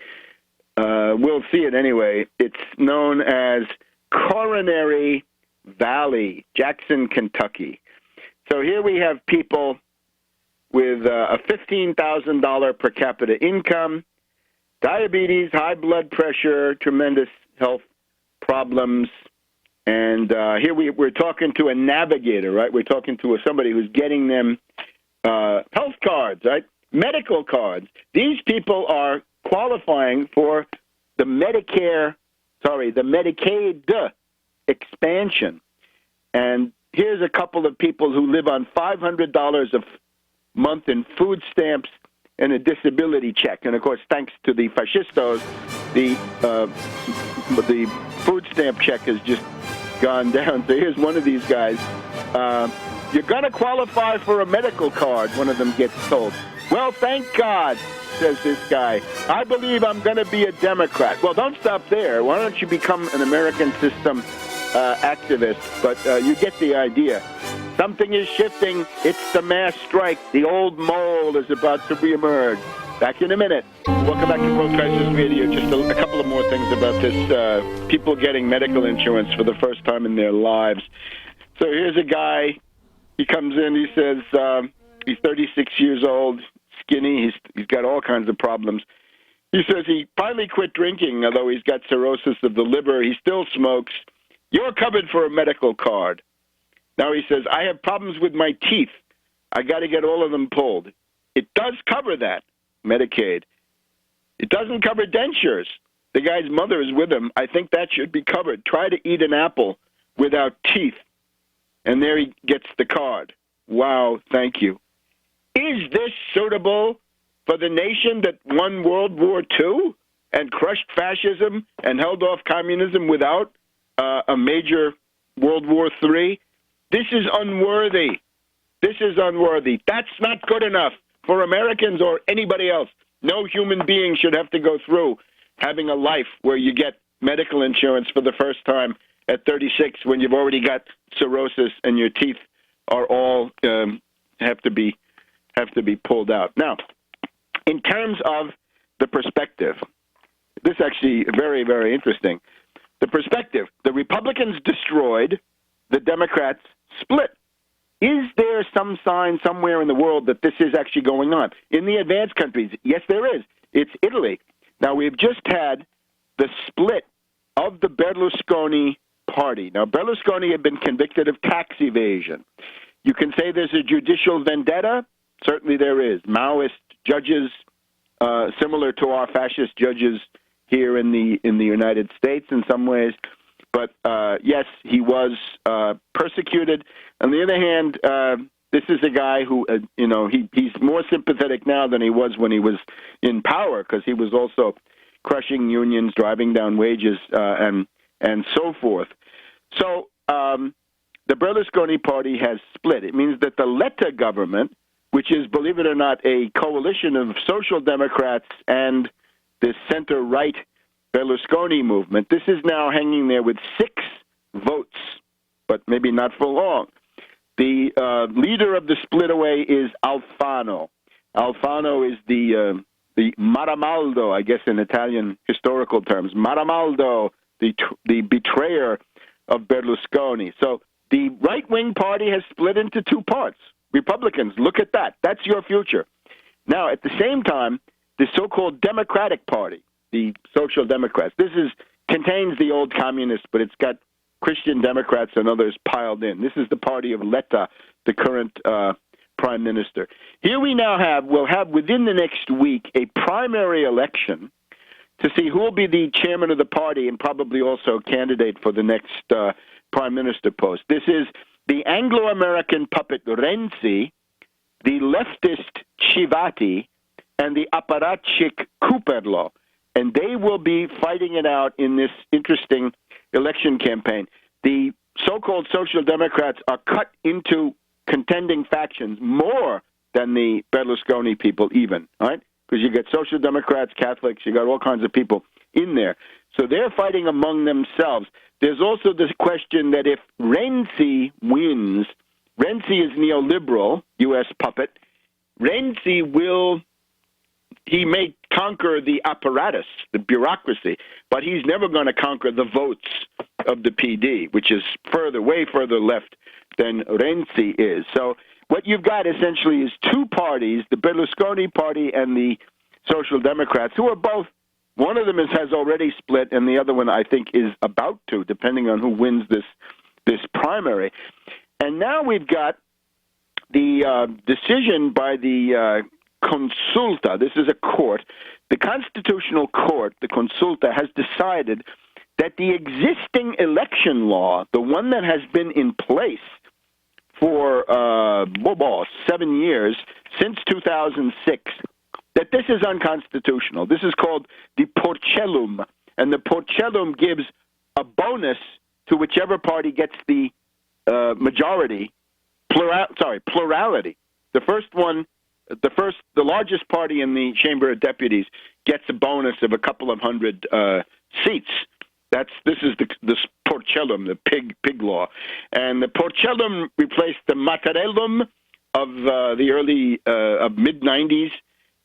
We'll see it anyway. It's known as Coronary Valley, Jackson, Kentucky. So here we have people with a $15,000 per capita income, diabetes, high blood pressure, tremendous health problems. And here we're talking to a navigator, right? We're talking to somebody who's getting them health cards, right? Medical cards. These people are qualifying for the Medicaid expansion. And here's a couple of people who live on $500 a month in food stamps and a disability check. And, of course, thanks to the fascistos, the food stamp check has just gone down. So here's one of these guys. You're going to qualify for a medical card, one of them gets told. Well, thank God, says this guy. I believe I'm going to be a Democrat. Well, don't stop there. Why don't you become an American system activist? But you get the idea. Something is shifting. It's the mass strike. The old mole is about to reemerge. Back in a minute. Welcome back to World Crisis Radio. Just a couple of more things about this. People getting medical insurance for the first time in their lives. So here's a guy. He comes in. He says he's 36 years old, skinny. He's got all kinds of problems. He says he finally quit drinking, although he's got cirrhosis of the liver. He still smokes. You're covered for a medical card. Now he says, I have problems with my teeth. I got to get all of them pulled. It does cover that, Medicaid. It doesn't cover dentures. The guy's mother is with him. I think that should be covered. Try to eat an apple without teeth. And there he gets the card. Wow, thank you. Is this suitable for the nation that won World War II and crushed fascism and held off communism without a major World War III? This is unworthy. This is unworthy. That's not good enough for Americans or anybody else. No human being should have to go through having a life where you get medical insurance for the first time at 36 when you've already got cirrhosis and your teeth are all have to be pulled out. Now, in terms of the perspective, this is actually very, very interesting. The perspective, the Republicans destroyed, the Democrats split. Is there some sign somewhere in the world that this is actually going on? In the advanced countries, yes, there is. It's Italy. Now, we've just had the split of the Berlusconi party. Now, Berlusconi had been convicted of tax evasion. You can say there's a judicial vendetta. Certainly there is. Maoist judges, similar to our fascist judges here in the United States in some ways. But, yes, he was persecuted. On the other hand, this is a guy who, he's more sympathetic now than he was when he was in power because he was also crushing unions, driving down wages, and so forth. So the Berlusconi party has split. It means that the Letta government, which is, believe it or not, a coalition of social democrats and the center-right Berlusconi movement, this is now hanging there with 6 votes, but maybe not for long. The leader of the split away is Alfano. Alfano is the Maramaldo, I guess in Italian historical terms. Maramaldo, the betrayer of Berlusconi. So The right-wing party has split into two parts. Republicans, look at that. That's your future. Now, at the same time, the so-called Democratic Party, the Social Democrats, contains the old communists, but it's got Christian Democrats and others piled in. This is the party of Letta, the current prime minister. Here we'll have within the next week a primary election to see who will be the chairman of the party and probably also candidate for the next prime minister post. This is the Anglo-American puppet Renzi, the leftist Chivati, and the apparatchik Cooperlo. And they will be fighting it out in this interesting election campaign. The so-called Social Democrats are cut into contending factions more than the Berlusconi people even, all right? Because you get Social Democrats, Catholics, you got all kinds of people in there. So they're fighting among themselves. There's also this question that if Renzi wins, Renzi is neoliberal, U.S. puppet, he may conquer the apparatus, the bureaucracy, but he's never going to conquer the votes of the PD, which is way further left than Renzi is. So what you've got essentially is two parties, the Berlusconi party and the Social Democrats, who are both, one of them has already split, and the other one, I think, is about to, depending on who wins this primary. And now we've got the decision by the Consulta. This is a court. The Constitutional Court, the Consulta, has decided that the existing election law, the one that has been in place for 7 years, since 2006, that this is unconstitutional. This is called the Porcellum, and the Porcellum gives a bonus to whichever party gets the majority, plurality. The largest party in the Chamber of Deputies gets a bonus of a couple of hundred seats. This is the Porcellum, the pig law, and the Porcellum replaced the Mattarellum of the early mid '90s,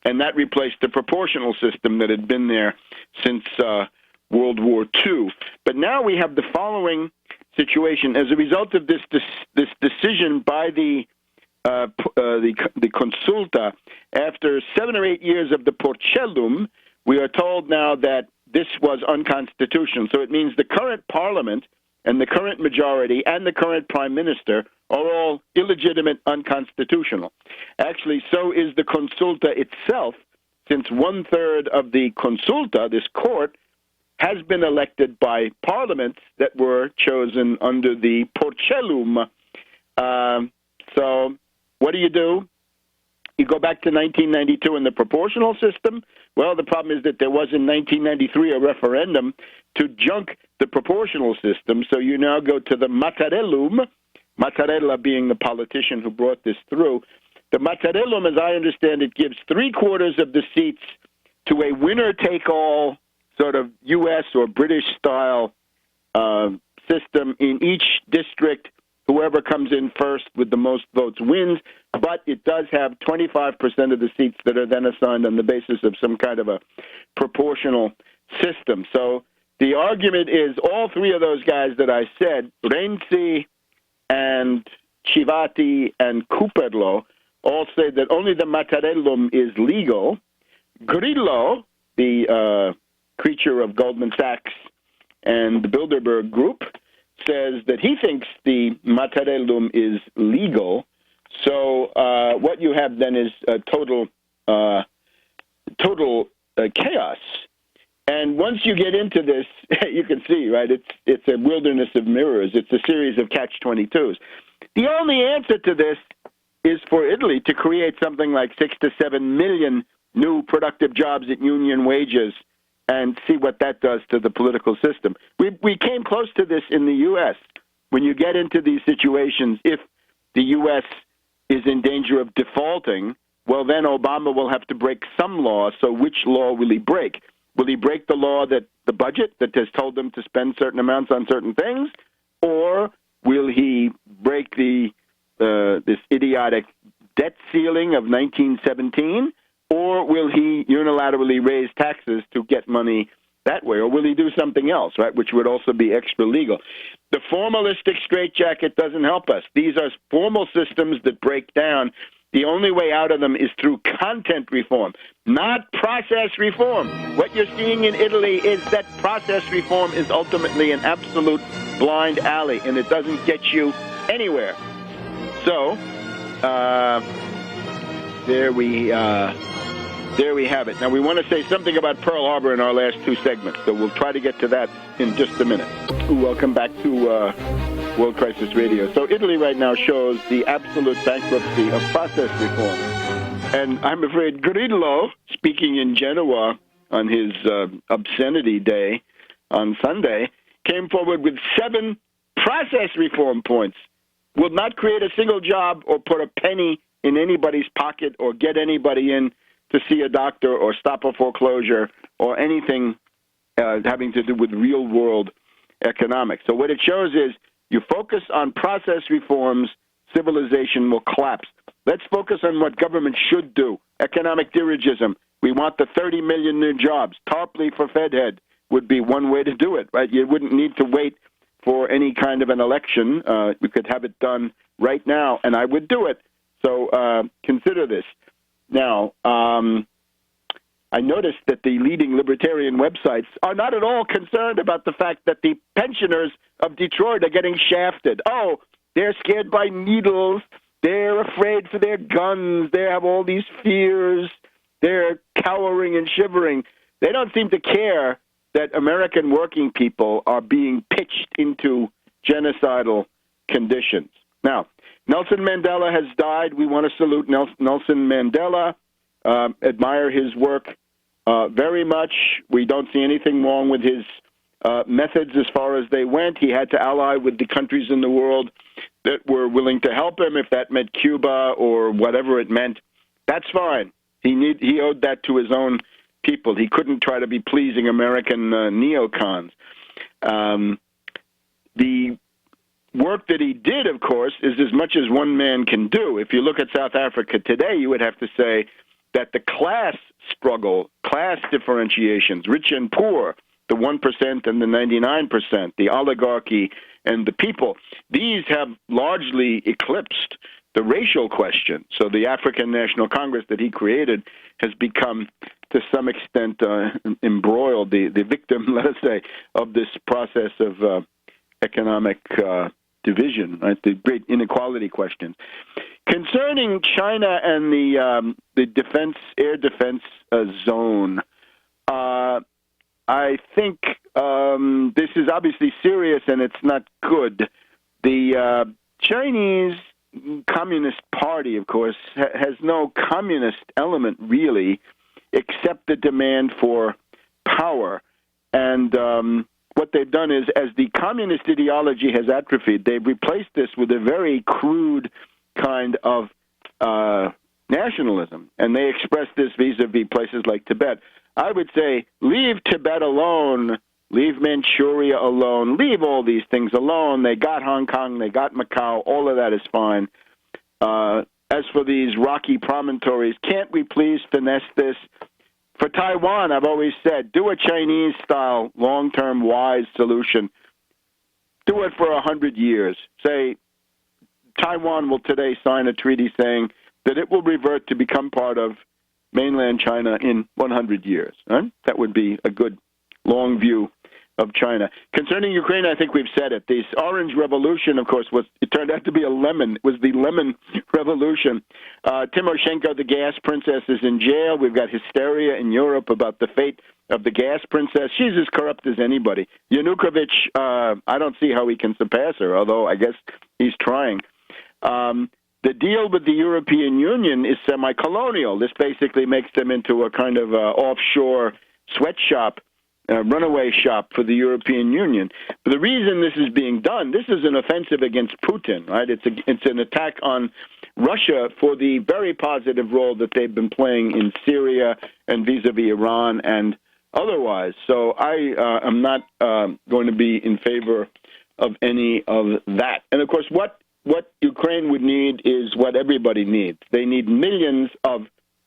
and that replaced the proportional system that had been there since World War II. But now we have the following situation as a result of this decision by the Consulta. After 7 or 8 years of the Porcellum, we are told now that this was unconstitutional. So it means the current parliament and the current majority and the current prime minister are all illegitimate, unconstitutional. Actually, so is the Consulta itself, since 1/3 of the Consulta, this court, has been elected by parliaments that were chosen under the Porcellum. So what do? You go back to 1992 in the proportional system. Well, the problem is that there was in 1993 a referendum to junk the proportional system. So you now go to the Mattarellum, Mattarella being the politician who brought this through. The Mattarellum, as I understand it, gives 3/4 of the seats to a winner-take-all sort of U.S. or British-style system in each district. Whoever comes in first with the most votes wins, but it does have 25% of the seats that are then assigned on the basis of some kind of a proportional system. So the argument is all three of those guys that I said, Renzi and Chivati and Cooperlo, all say that only the Mattarellum is legal. Grillo, the creature of Goldman Sachs and the Bilderberg Group, says that he thinks the Mattarellum is legal. So what you have then is total chaos. And once you get into this, you can see, right, it's a wilderness of mirrors. It's a series of catch-22s. The only answer to this is for Italy to create something like 6 to 7 million new productive jobs at union wages and see what that does to the political system. We came close to this in the U.S. When you get into these situations, if the U.S. is in danger of defaulting, well, then Obama will have to break some law. So which law will he break? Will he break the law that the budget that has told them to spend certain amounts on certain things? Or will he break this idiotic debt ceiling of 1917? Or will he unilaterally raise taxes to get money that way, or will he do something else, right, which would also be extra legal? The formalistic straitjacket doesn't help us. These are formal systems that break down. The only way out of them is through content reform, not process reform. What you're seeing in Italy is that process reform is ultimately an absolute blind alley, and it doesn't get you anywhere. So, there we have it. Now, we want to say something about Pearl Harbor in our last two segments, so we'll try to get to that in just a minute. Welcome back to World Crisis Radio. So Italy right now shows the absolute bankruptcy of process reform. And I'm afraid Grillo, speaking in Genoa on his obscenity day on Sunday, came forward with 7 process reform points. Will not create a single job or put a penny in anybody's pocket or get anybody in to see a doctor or stop a foreclosure or anything having to do with real-world economics. So what it shows is you focus on process reforms, civilization will collapse. Let's focus on what government should do. Economic dirigism. We want the 30 million new jobs. Tarpley for Fed head would be one way to do it, right? You wouldn't need to wait for any kind of an election. We could have it done right now, and I would do it. So consider this. Now, I noticed that the leading libertarian websites are not at all concerned about the fact that the pensioners of Detroit are getting shafted. Oh, they're scared by needles. They're afraid for their guns. They have all these fears. They're cowering and shivering. They don't seem to care that American working people are being pitched into genocidal conditions. Now, Nelson Mandela has died. We want to salute Nelson Mandela, admire his work very much. We don't see anything wrong with his methods as far as they went. He had to ally with the countries in the world that were willing to help him, if that meant Cuba or whatever it meant. That's fine. He owed that to his own people. He couldn't try to be pleasing American neocons. The work that he did, of course, is as much as one man can do. If you look at South Africa today, you would have to say that the class struggle, class differentiations, rich and poor, the 1% and the 99%, the oligarchy and the people, these have largely eclipsed the racial question. So the African National Congress that he created has become, to some extent, embroiled, the victim, let us say, of this process of economic division, right? The great inequality question. Concerning China and the defense, air defense zone, I think this is obviously serious and it's not good. The Chinese Communist Party, of course, has no communist element really, except the demand for power. And what they've done is, as the communist ideology has atrophied, they've replaced this with a very crude kind of nationalism. And they express this vis-a-vis places like Tibet. I would say, leave Tibet alone, leave Manchuria alone, leave all these things alone. They got Hong Kong, they got Macau, all of that is fine. As for these rocky promontories, can't we please finesse this? For Taiwan, I've always said, do a Chinese-style, long-term, wise solution. Do it for 100 years. Say, Taiwan will today sign a treaty saying that it will revert to become part of mainland China in 100 years. Right? That would be a good long view of China. Concerning Ukraine, I think we've said it. This Orange Revolution, of course, it turned out to be a lemon. It was the Lemon Revolution. Timoshenko, the gas princess, is in jail. We've got hysteria in Europe about the fate of the gas princess. She's as corrupt as anybody. Yanukovych, I don't see how he can surpass her, although I guess he's trying. The deal with the European Union is semi-colonial. This basically makes them into a kind of offshore sweatshop, runaway shop for the European Union. But the reason this is being done, this is an offensive against Putin, right? It's an attack on Russia for the very positive role that they've been playing in Syria and vis-a-vis Iran and otherwise. So I am not going to be in favor of any of that. And, of course, what Ukraine would need is what everybody needs. They need millions of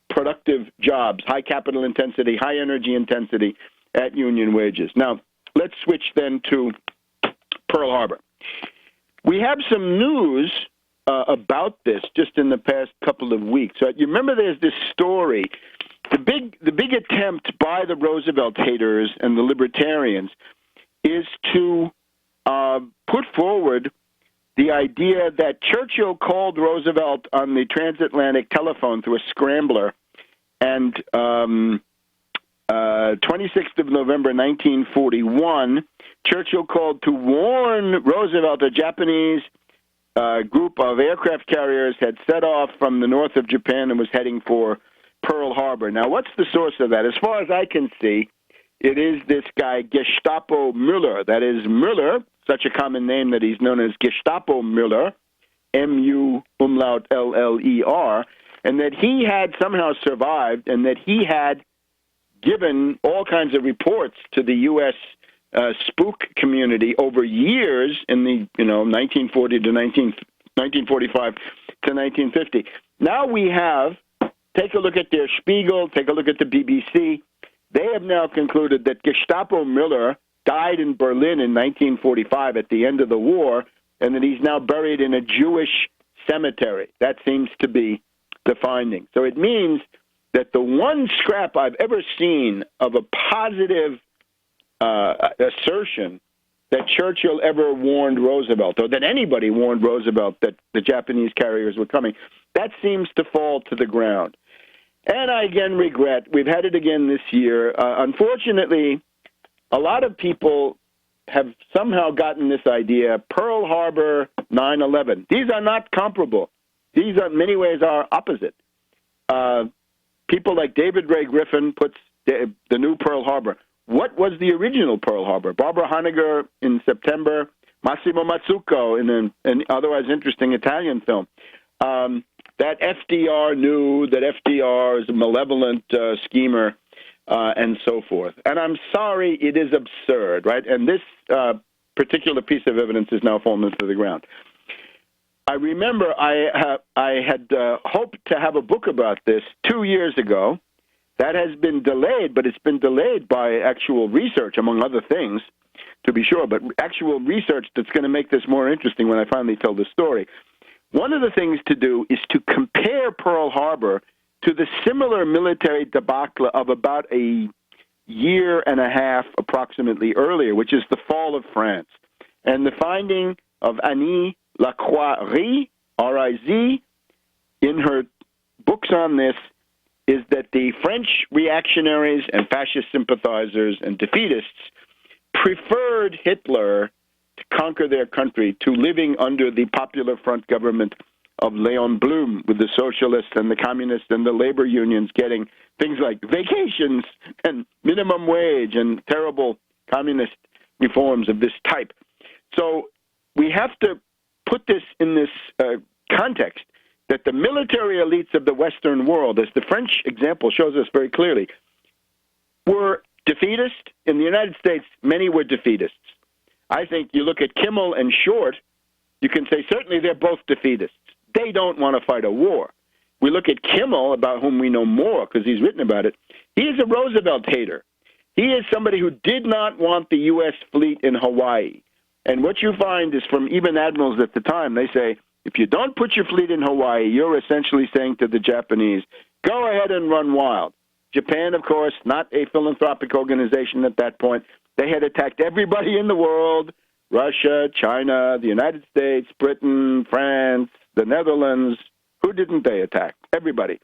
productive jobs, high capital intensity, high energy intensity, at union wages. Now, let's switch then to Pearl Harbor. We have some news about this just in the past couple of weeks. So you remember there's this story, the big attempt by the Roosevelt haters and the libertarians is to put forward the idea that Churchill called Roosevelt on the transatlantic telephone through a scrambler, and 26th of November 1941, Churchill called to warn Roosevelt a Japanese group of aircraft carriers had set off from the north of Japan and was heading for Pearl Harbor. Now, what's the source of that? As far as I can see, it is this guy, Gestapo Müller. That is Müller, such a common name that he's known as Gestapo Müller, M-U umlaut L-L-E-R, and that he had somehow survived and that he had given all kinds of reports to the U.S. Spook community over years in the 1940 to 1945 to 1950. Now we have, take a look at Der Spiegel, take a look at the BBC. They have now concluded that Gestapo Müller died in Berlin in 1945 at the end of the war, and that he's now buried in a Jewish cemetery. That seems to be the finding. So it means that the one scrap I've ever seen of a positive assertion that Churchill ever warned Roosevelt, or that anybody warned Roosevelt that the Japanese carriers were coming, that seems to fall to the ground. And I again regret, we've had it again this year. Unfortunately, a lot of people have somehow gotten this idea, Pearl Harbor, 9/11. These are not comparable. These are, in many ways, are opposite. People like David Ray Griffin puts the new Pearl Harbor. What was the original Pearl Harbor? Barbara Honegger in September, Massimo Mazzucco in an otherwise interesting Italian film. That FDR knew that FDR is a malevolent schemer and so forth. And I'm sorry, it is absurd, right? And this particular piece of evidence is now fallen to the ground. I remember I had hoped to have a book about this 2 years ago. That has been delayed, but it's been delayed by actual research, among other things, to be sure, but actual research that's going to make this more interesting when I finally tell the story. One of the things to do is to compare Pearl Harbor to the similar military debacle of about a year and a half approximately earlier, which is the fall of France. And the finding of Annie Lacroix, R-I-Z, in her books on this, is that the French reactionaries and fascist sympathizers and defeatists preferred Hitler to conquer their country to living under the Popular Front government of Léon Blum, with the socialists and the communists and the labor unions getting things like vacations and minimum wage and terrible communist reforms of this type. So we have to put this in this context, that the military elites of the Western world, as the French example shows us very clearly, were defeatist. In the United States, many were defeatists. I think you look at Kimmel and Short, you can say certainly they're both defeatists. They don't want to fight a war. We look at Kimmel, about whom we know more because he's written about it. He is a Roosevelt hater. He is somebody who did not want the U.S. fleet in Hawaii. And what you find is from even admirals at the time, they say, if you don't put your fleet in Hawaii, you're essentially saying to the Japanese, go ahead and run wild. Japan, of course, not a philanthropic organization at that point. They had attacked everybody in the world, Russia, China, the United States, Britain, France, the Netherlands. Who didn't they attack? Everybody.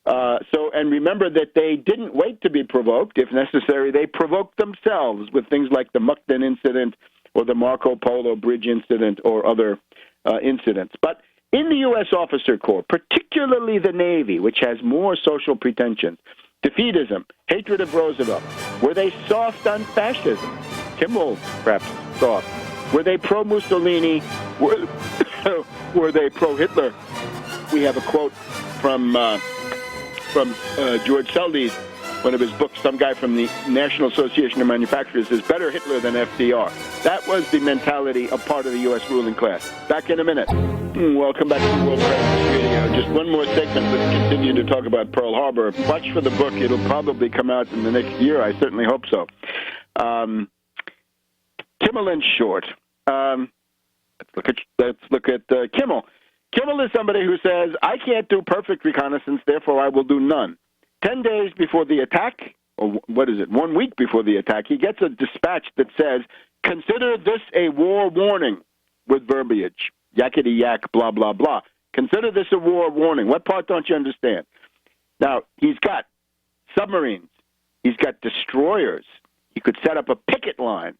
And remember that they didn't wait to be provoked. If necessary, they provoked themselves with things like the Mukden incident or the Marco Polo Bridge incident or other incidents. But in the U.S. officer corps, particularly the Navy, which has more social pretensions, defeatism, hatred of Roosevelt, were they soft on fascism? Kimmel, perhaps, soft. Were they pro-Mussolini? Were they pro-Hitler? We have a quote from George Seldes, one of his books. Some guy from the National Association of Manufacturers says, better Hitler than FDR. That was the mentality of part of the U.S. ruling class. Back in a minute. Welcome back to World Crisis Radio. just one more segment. Let's continue to talk about Pearl Harbor. Watch for the book. It'll probably come out in the next year. I certainly hope so. Kimmel and Short. Let's look at Kimmel. Kimmel is somebody who says, I can't do perfect reconnaissance, therefore I will do none. 10 days before the attack, or what is it, 1 week before the attack, he gets a dispatch that says, consider this a war warning, with verbiage, yakety yak, blah, blah, blah. Consider this a war warning. What part don't you understand? Now, he's got submarines. He's got destroyers. He could set up a picket line.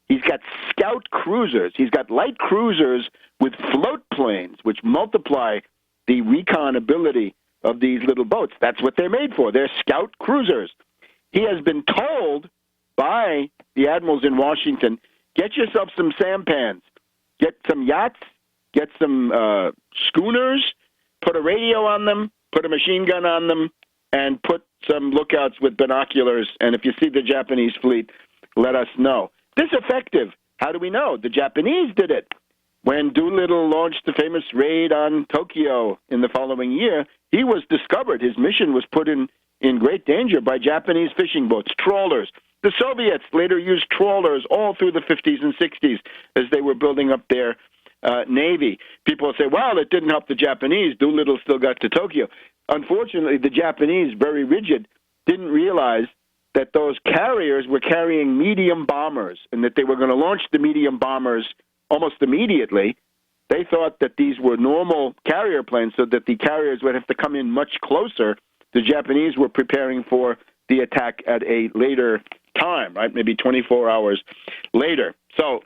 He's got scout cruisers. He's got light cruisers with float planes, which multiply the recon ability of these little boats. That's what they're made for. They're scout cruisers. He has been told by the admirals in Washington, get yourself some sampans, get some yachts, get some schooners, put a radio on them, put a machine gun on them, and put some lookouts with binoculars. And if you see the Japanese fleet, let us know. This effective. How do we know? The Japanese did it. When Doolittle launched the famous raid on Tokyo in the following year, he was discovered. His mission was put in great danger by Japanese fishing boats, trawlers. The Soviets later used trawlers all through the 50s and 60s as they were building up their Navy. People say, well, it didn't help the Japanese. Doolittle still got to Tokyo. Unfortunately, the Japanese, very rigid, didn't realize that those carriers were carrying medium bombers and that they were going to launch the medium bombers almost immediately. They thought that these were normal carrier planes so that the carriers would have to come in much closer. The Japanese were preparing for the attack at a later time, right? Maybe 24 hours later. So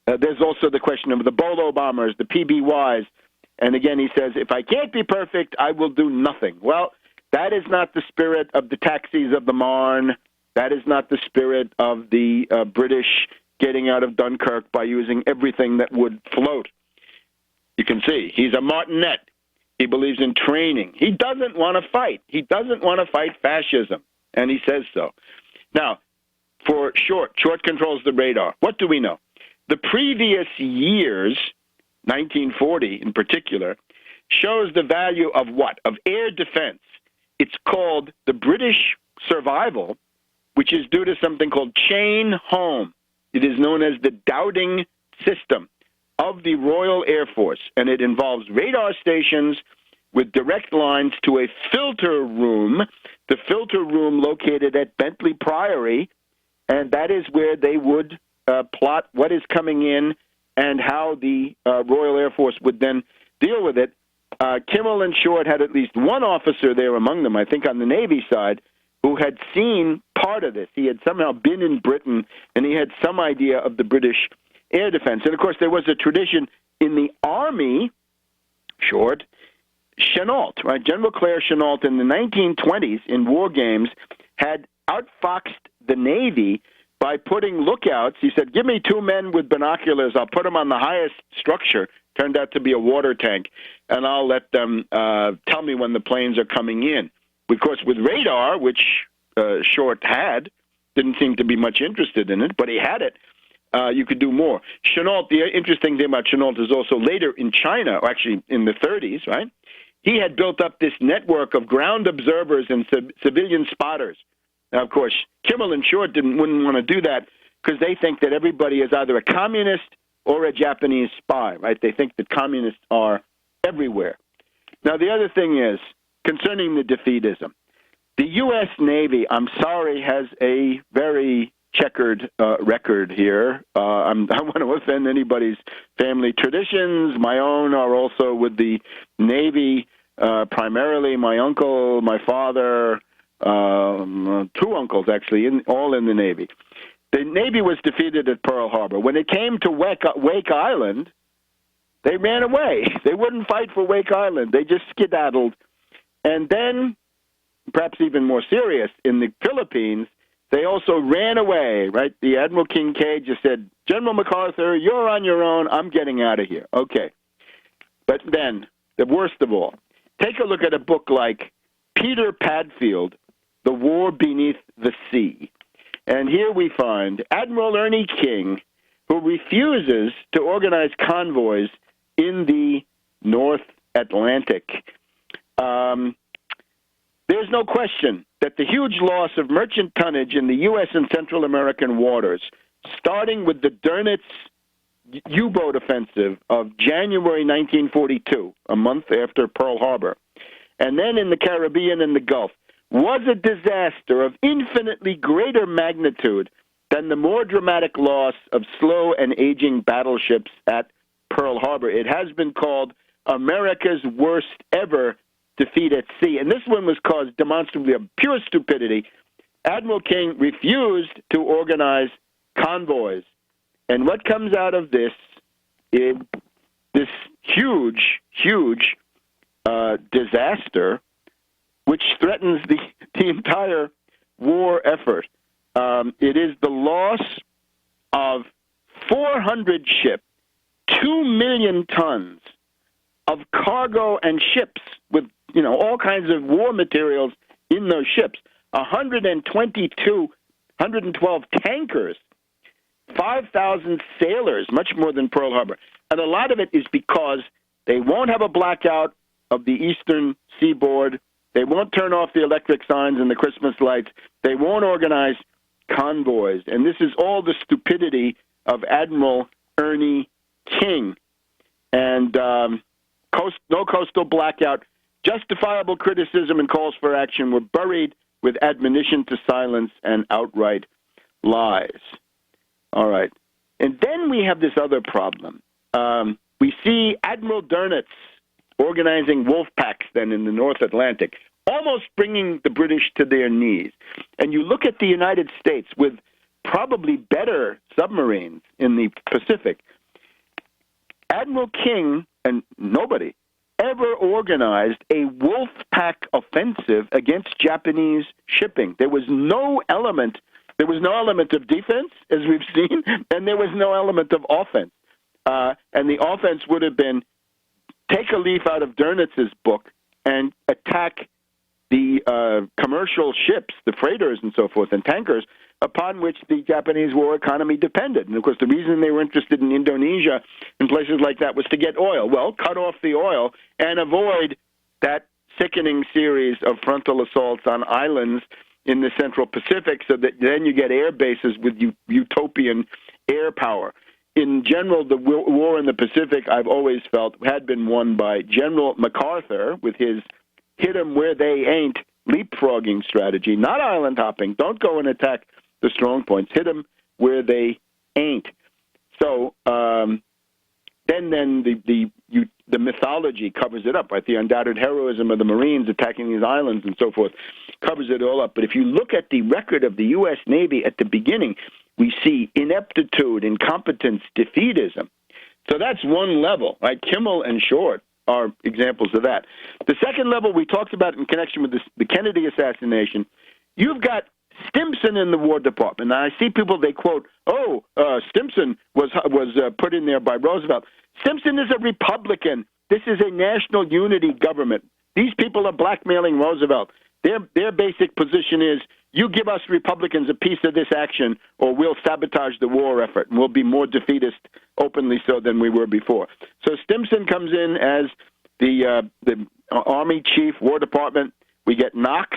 there's also the question of the Bolo bombers, the PBYs. And again, he says, if I can't be perfect, I will do nothing. Well, that is not the spirit of the taxis of the Marne. That is not the spirit of the British getting out of Dunkirk by using everything that would float. You can see he's a martinet. He believes in training. He doesn't want to fight. He doesn't want to fight fascism, and he says so. Now, for Short controls the radar. What do we know? The previous years, 1940 in particular, shows the value of what? Of air defense. It's called the British survival, which is due to something called chain home. It is known as the Dowding system of the Royal Air Force, and it involves radar stations with direct lines to a filter room, the filter room located at Bentley Priory, and that is where they would plot what is coming in and how the Royal Air Force would then deal with it. Kimmel and Short had at least one officer there among them, I think on the Navy side, who had seen part of this. He had somehow been in Britain, and he had some idea of the British air defense. And, of course, there was a tradition in the Army, Short, Chennault, right? General Claire Chennault in the 1920s in war games had outfoxed the Navy by putting lookouts. He said, give me 2 men with binoculars. I'll put them on the highest structure. Turned out to be a water tank. And I'll let them tell me when the planes are coming in. Of course, with radar, which Short had, didn't seem to be much interested in it, but he had it. You could do more. Chennault, the interesting thing about Chennault is also later in China, or actually in the 30s, right? He had built up this network of ground observers and civilian spotters. Now, of course, Kimmel and Short wouldn't want to do that because they think that everybody is either a communist or a Japanese spy, right? They think that communists are everywhere. Now, the other thing is, concerning the defeatism, the U.S. Navy, I'm sorry, has a very checkered record here. I don't want to offend anybody's family traditions. My own are also with the Navy, primarily my uncle, my father, 2 uncles, actually, all in the Navy. The Navy was defeated at Pearl Harbor. When it came to Wake Island, they ran away. They wouldn't fight for Wake Island. They just skedaddled. And then, perhaps even more serious, in the Philippines, they also ran away, right? The Admiral Kincaid just said, General MacArthur, you're on your own. I'm getting out of here. Okay. But then, the worst of all, take a look at a book like Peter Padfield, The War Beneath the Sea. And here we find Admiral Ernie King, who refuses to organize convoys in the North Atlantic. There's no question that the huge loss of merchant tonnage in the U.S. and Central American waters, starting with the Dönitz U-boat offensive of January 1942, a month after Pearl Harbor, and then in the Caribbean and the Gulf, was a disaster of infinitely greater magnitude than the more dramatic loss of slow and aging battleships at Pearl Harbor. It has been called America's worst ever defeat at sea, and this one was caused demonstrably of pure stupidity. Admiral King refused to organize convoys, and what comes out of this is this huge disaster, which threatens the entire war effort. It is the loss of 400 ships, 2 million tons of cargo and ships with, all kinds of war materials in those ships, 112 tankers, 5,000 sailors, much more than Pearl Harbor. And a lot of it is because they won't have a blackout of the eastern seaboard. They won't turn off the electric signs and the Christmas lights. They won't organize convoys. And this is all the stupidity of Admiral Ernie King. And no coastal blackout, justifiable criticism and calls for action were buried with admonition to silence and outright lies. All right. And then we have this other problem. We see Admiral Dönitz organizing wolf packs then in the North Atlantic, almost bringing the British to their knees. And you look at the United States with probably better submarines in the Pacific. Admiral King and nobody ever organized a wolf pack offensive against Japanese shipping. There was no element of defense, as we've seen, and there was no element of offense. And the offense would have been take a leaf out of Dönitz's book and attack the commercial ships, the freighters and so forth, and tankers, upon which the Japanese war economy depended. And, of course, the reason they were interested in Indonesia and places like that was to get oil. Well, cut off the oil and avoid that sickening series of frontal assaults on islands in the Central Pacific so that then you get air bases with utopian air power. In general, the war in the Pacific, I've always felt, had been won by General MacArthur with his hit 'em where they ain't leapfrogging strategy, not island hopping. Don't go and attack the strong points. Hit them where they ain't. So then the mythology covers it up, right? The undoubted heroism of the Marines attacking these islands and so forth covers it all up. But if you look at the record of the U.S. Navy at the beginning, we see ineptitude, incompetence, defeatism. So that's one level, right? Kimmel and Short are examples of that. The second level we talked about in connection with the Kennedy assassination, you've got Stimson in the War Department. Now, I see people, they quote, Stimson was put in there by Roosevelt. Stimson is a Republican. This is a national unity government. These people are blackmailing Roosevelt. Their basic position is, you give us Republicans a piece of this action or we'll sabotage the war effort and we'll be more defeatist openly so than we were before. So Stimson comes in as the Army chief, War Department. We get Knox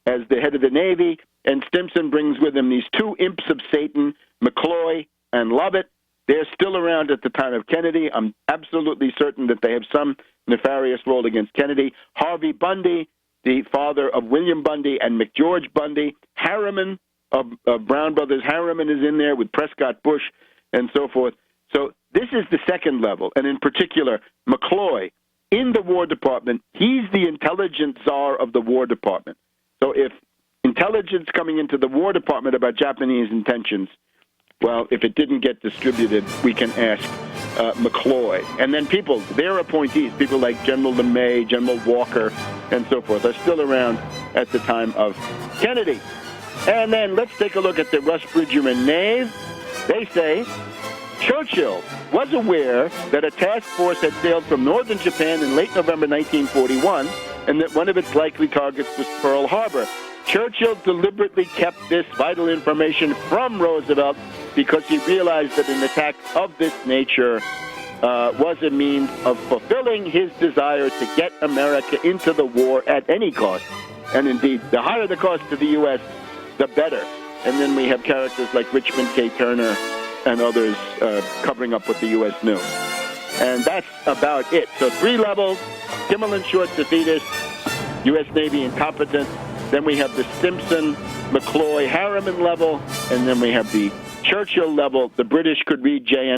as the head of the Navy, and Stimson brings with him these two imps of Satan, McCloy and Lovett. They're still around at the time of Kennedy. I'm absolutely certain that they have some nefarious role against Kennedy. Harvey Bundy, the father of William Bundy and McGeorge Bundy. Harriman of Brown Brothers Harriman is in there with Prescott Bush and so forth. So this is the second level, and in particular, McCloy in the War Department. He's the intelligence czar of the War Department. So if intelligence coming into the War Department about Japanese intentions, well, if it didn't get distributed, we can ask McCloy. And then people, their appointees, people like General LeMay, General Walker, and so forth, are still around at the time of Kennedy. And then let's take a look at the Russ Bridger and Nave. They say Churchill was aware that a task force had sailed from northern Japan in late November 1941, and that one of its likely targets was Pearl Harbor. Churchill deliberately kept this vital information from Roosevelt because he realized that an attack of this nature was a means of fulfilling his desire to get America into the war at any cost. And indeed, the higher the cost to the U.S., the better. And then we have characters like Richmond K. Turner and others covering up what the U.S. knew. And that's about it. So 3 levels: Kimmel Short defeatist, U.S. Navy incompetent. Then we have the Simpson, McCloy, Harriman level. And then we have the Churchill level. The British could read J.N.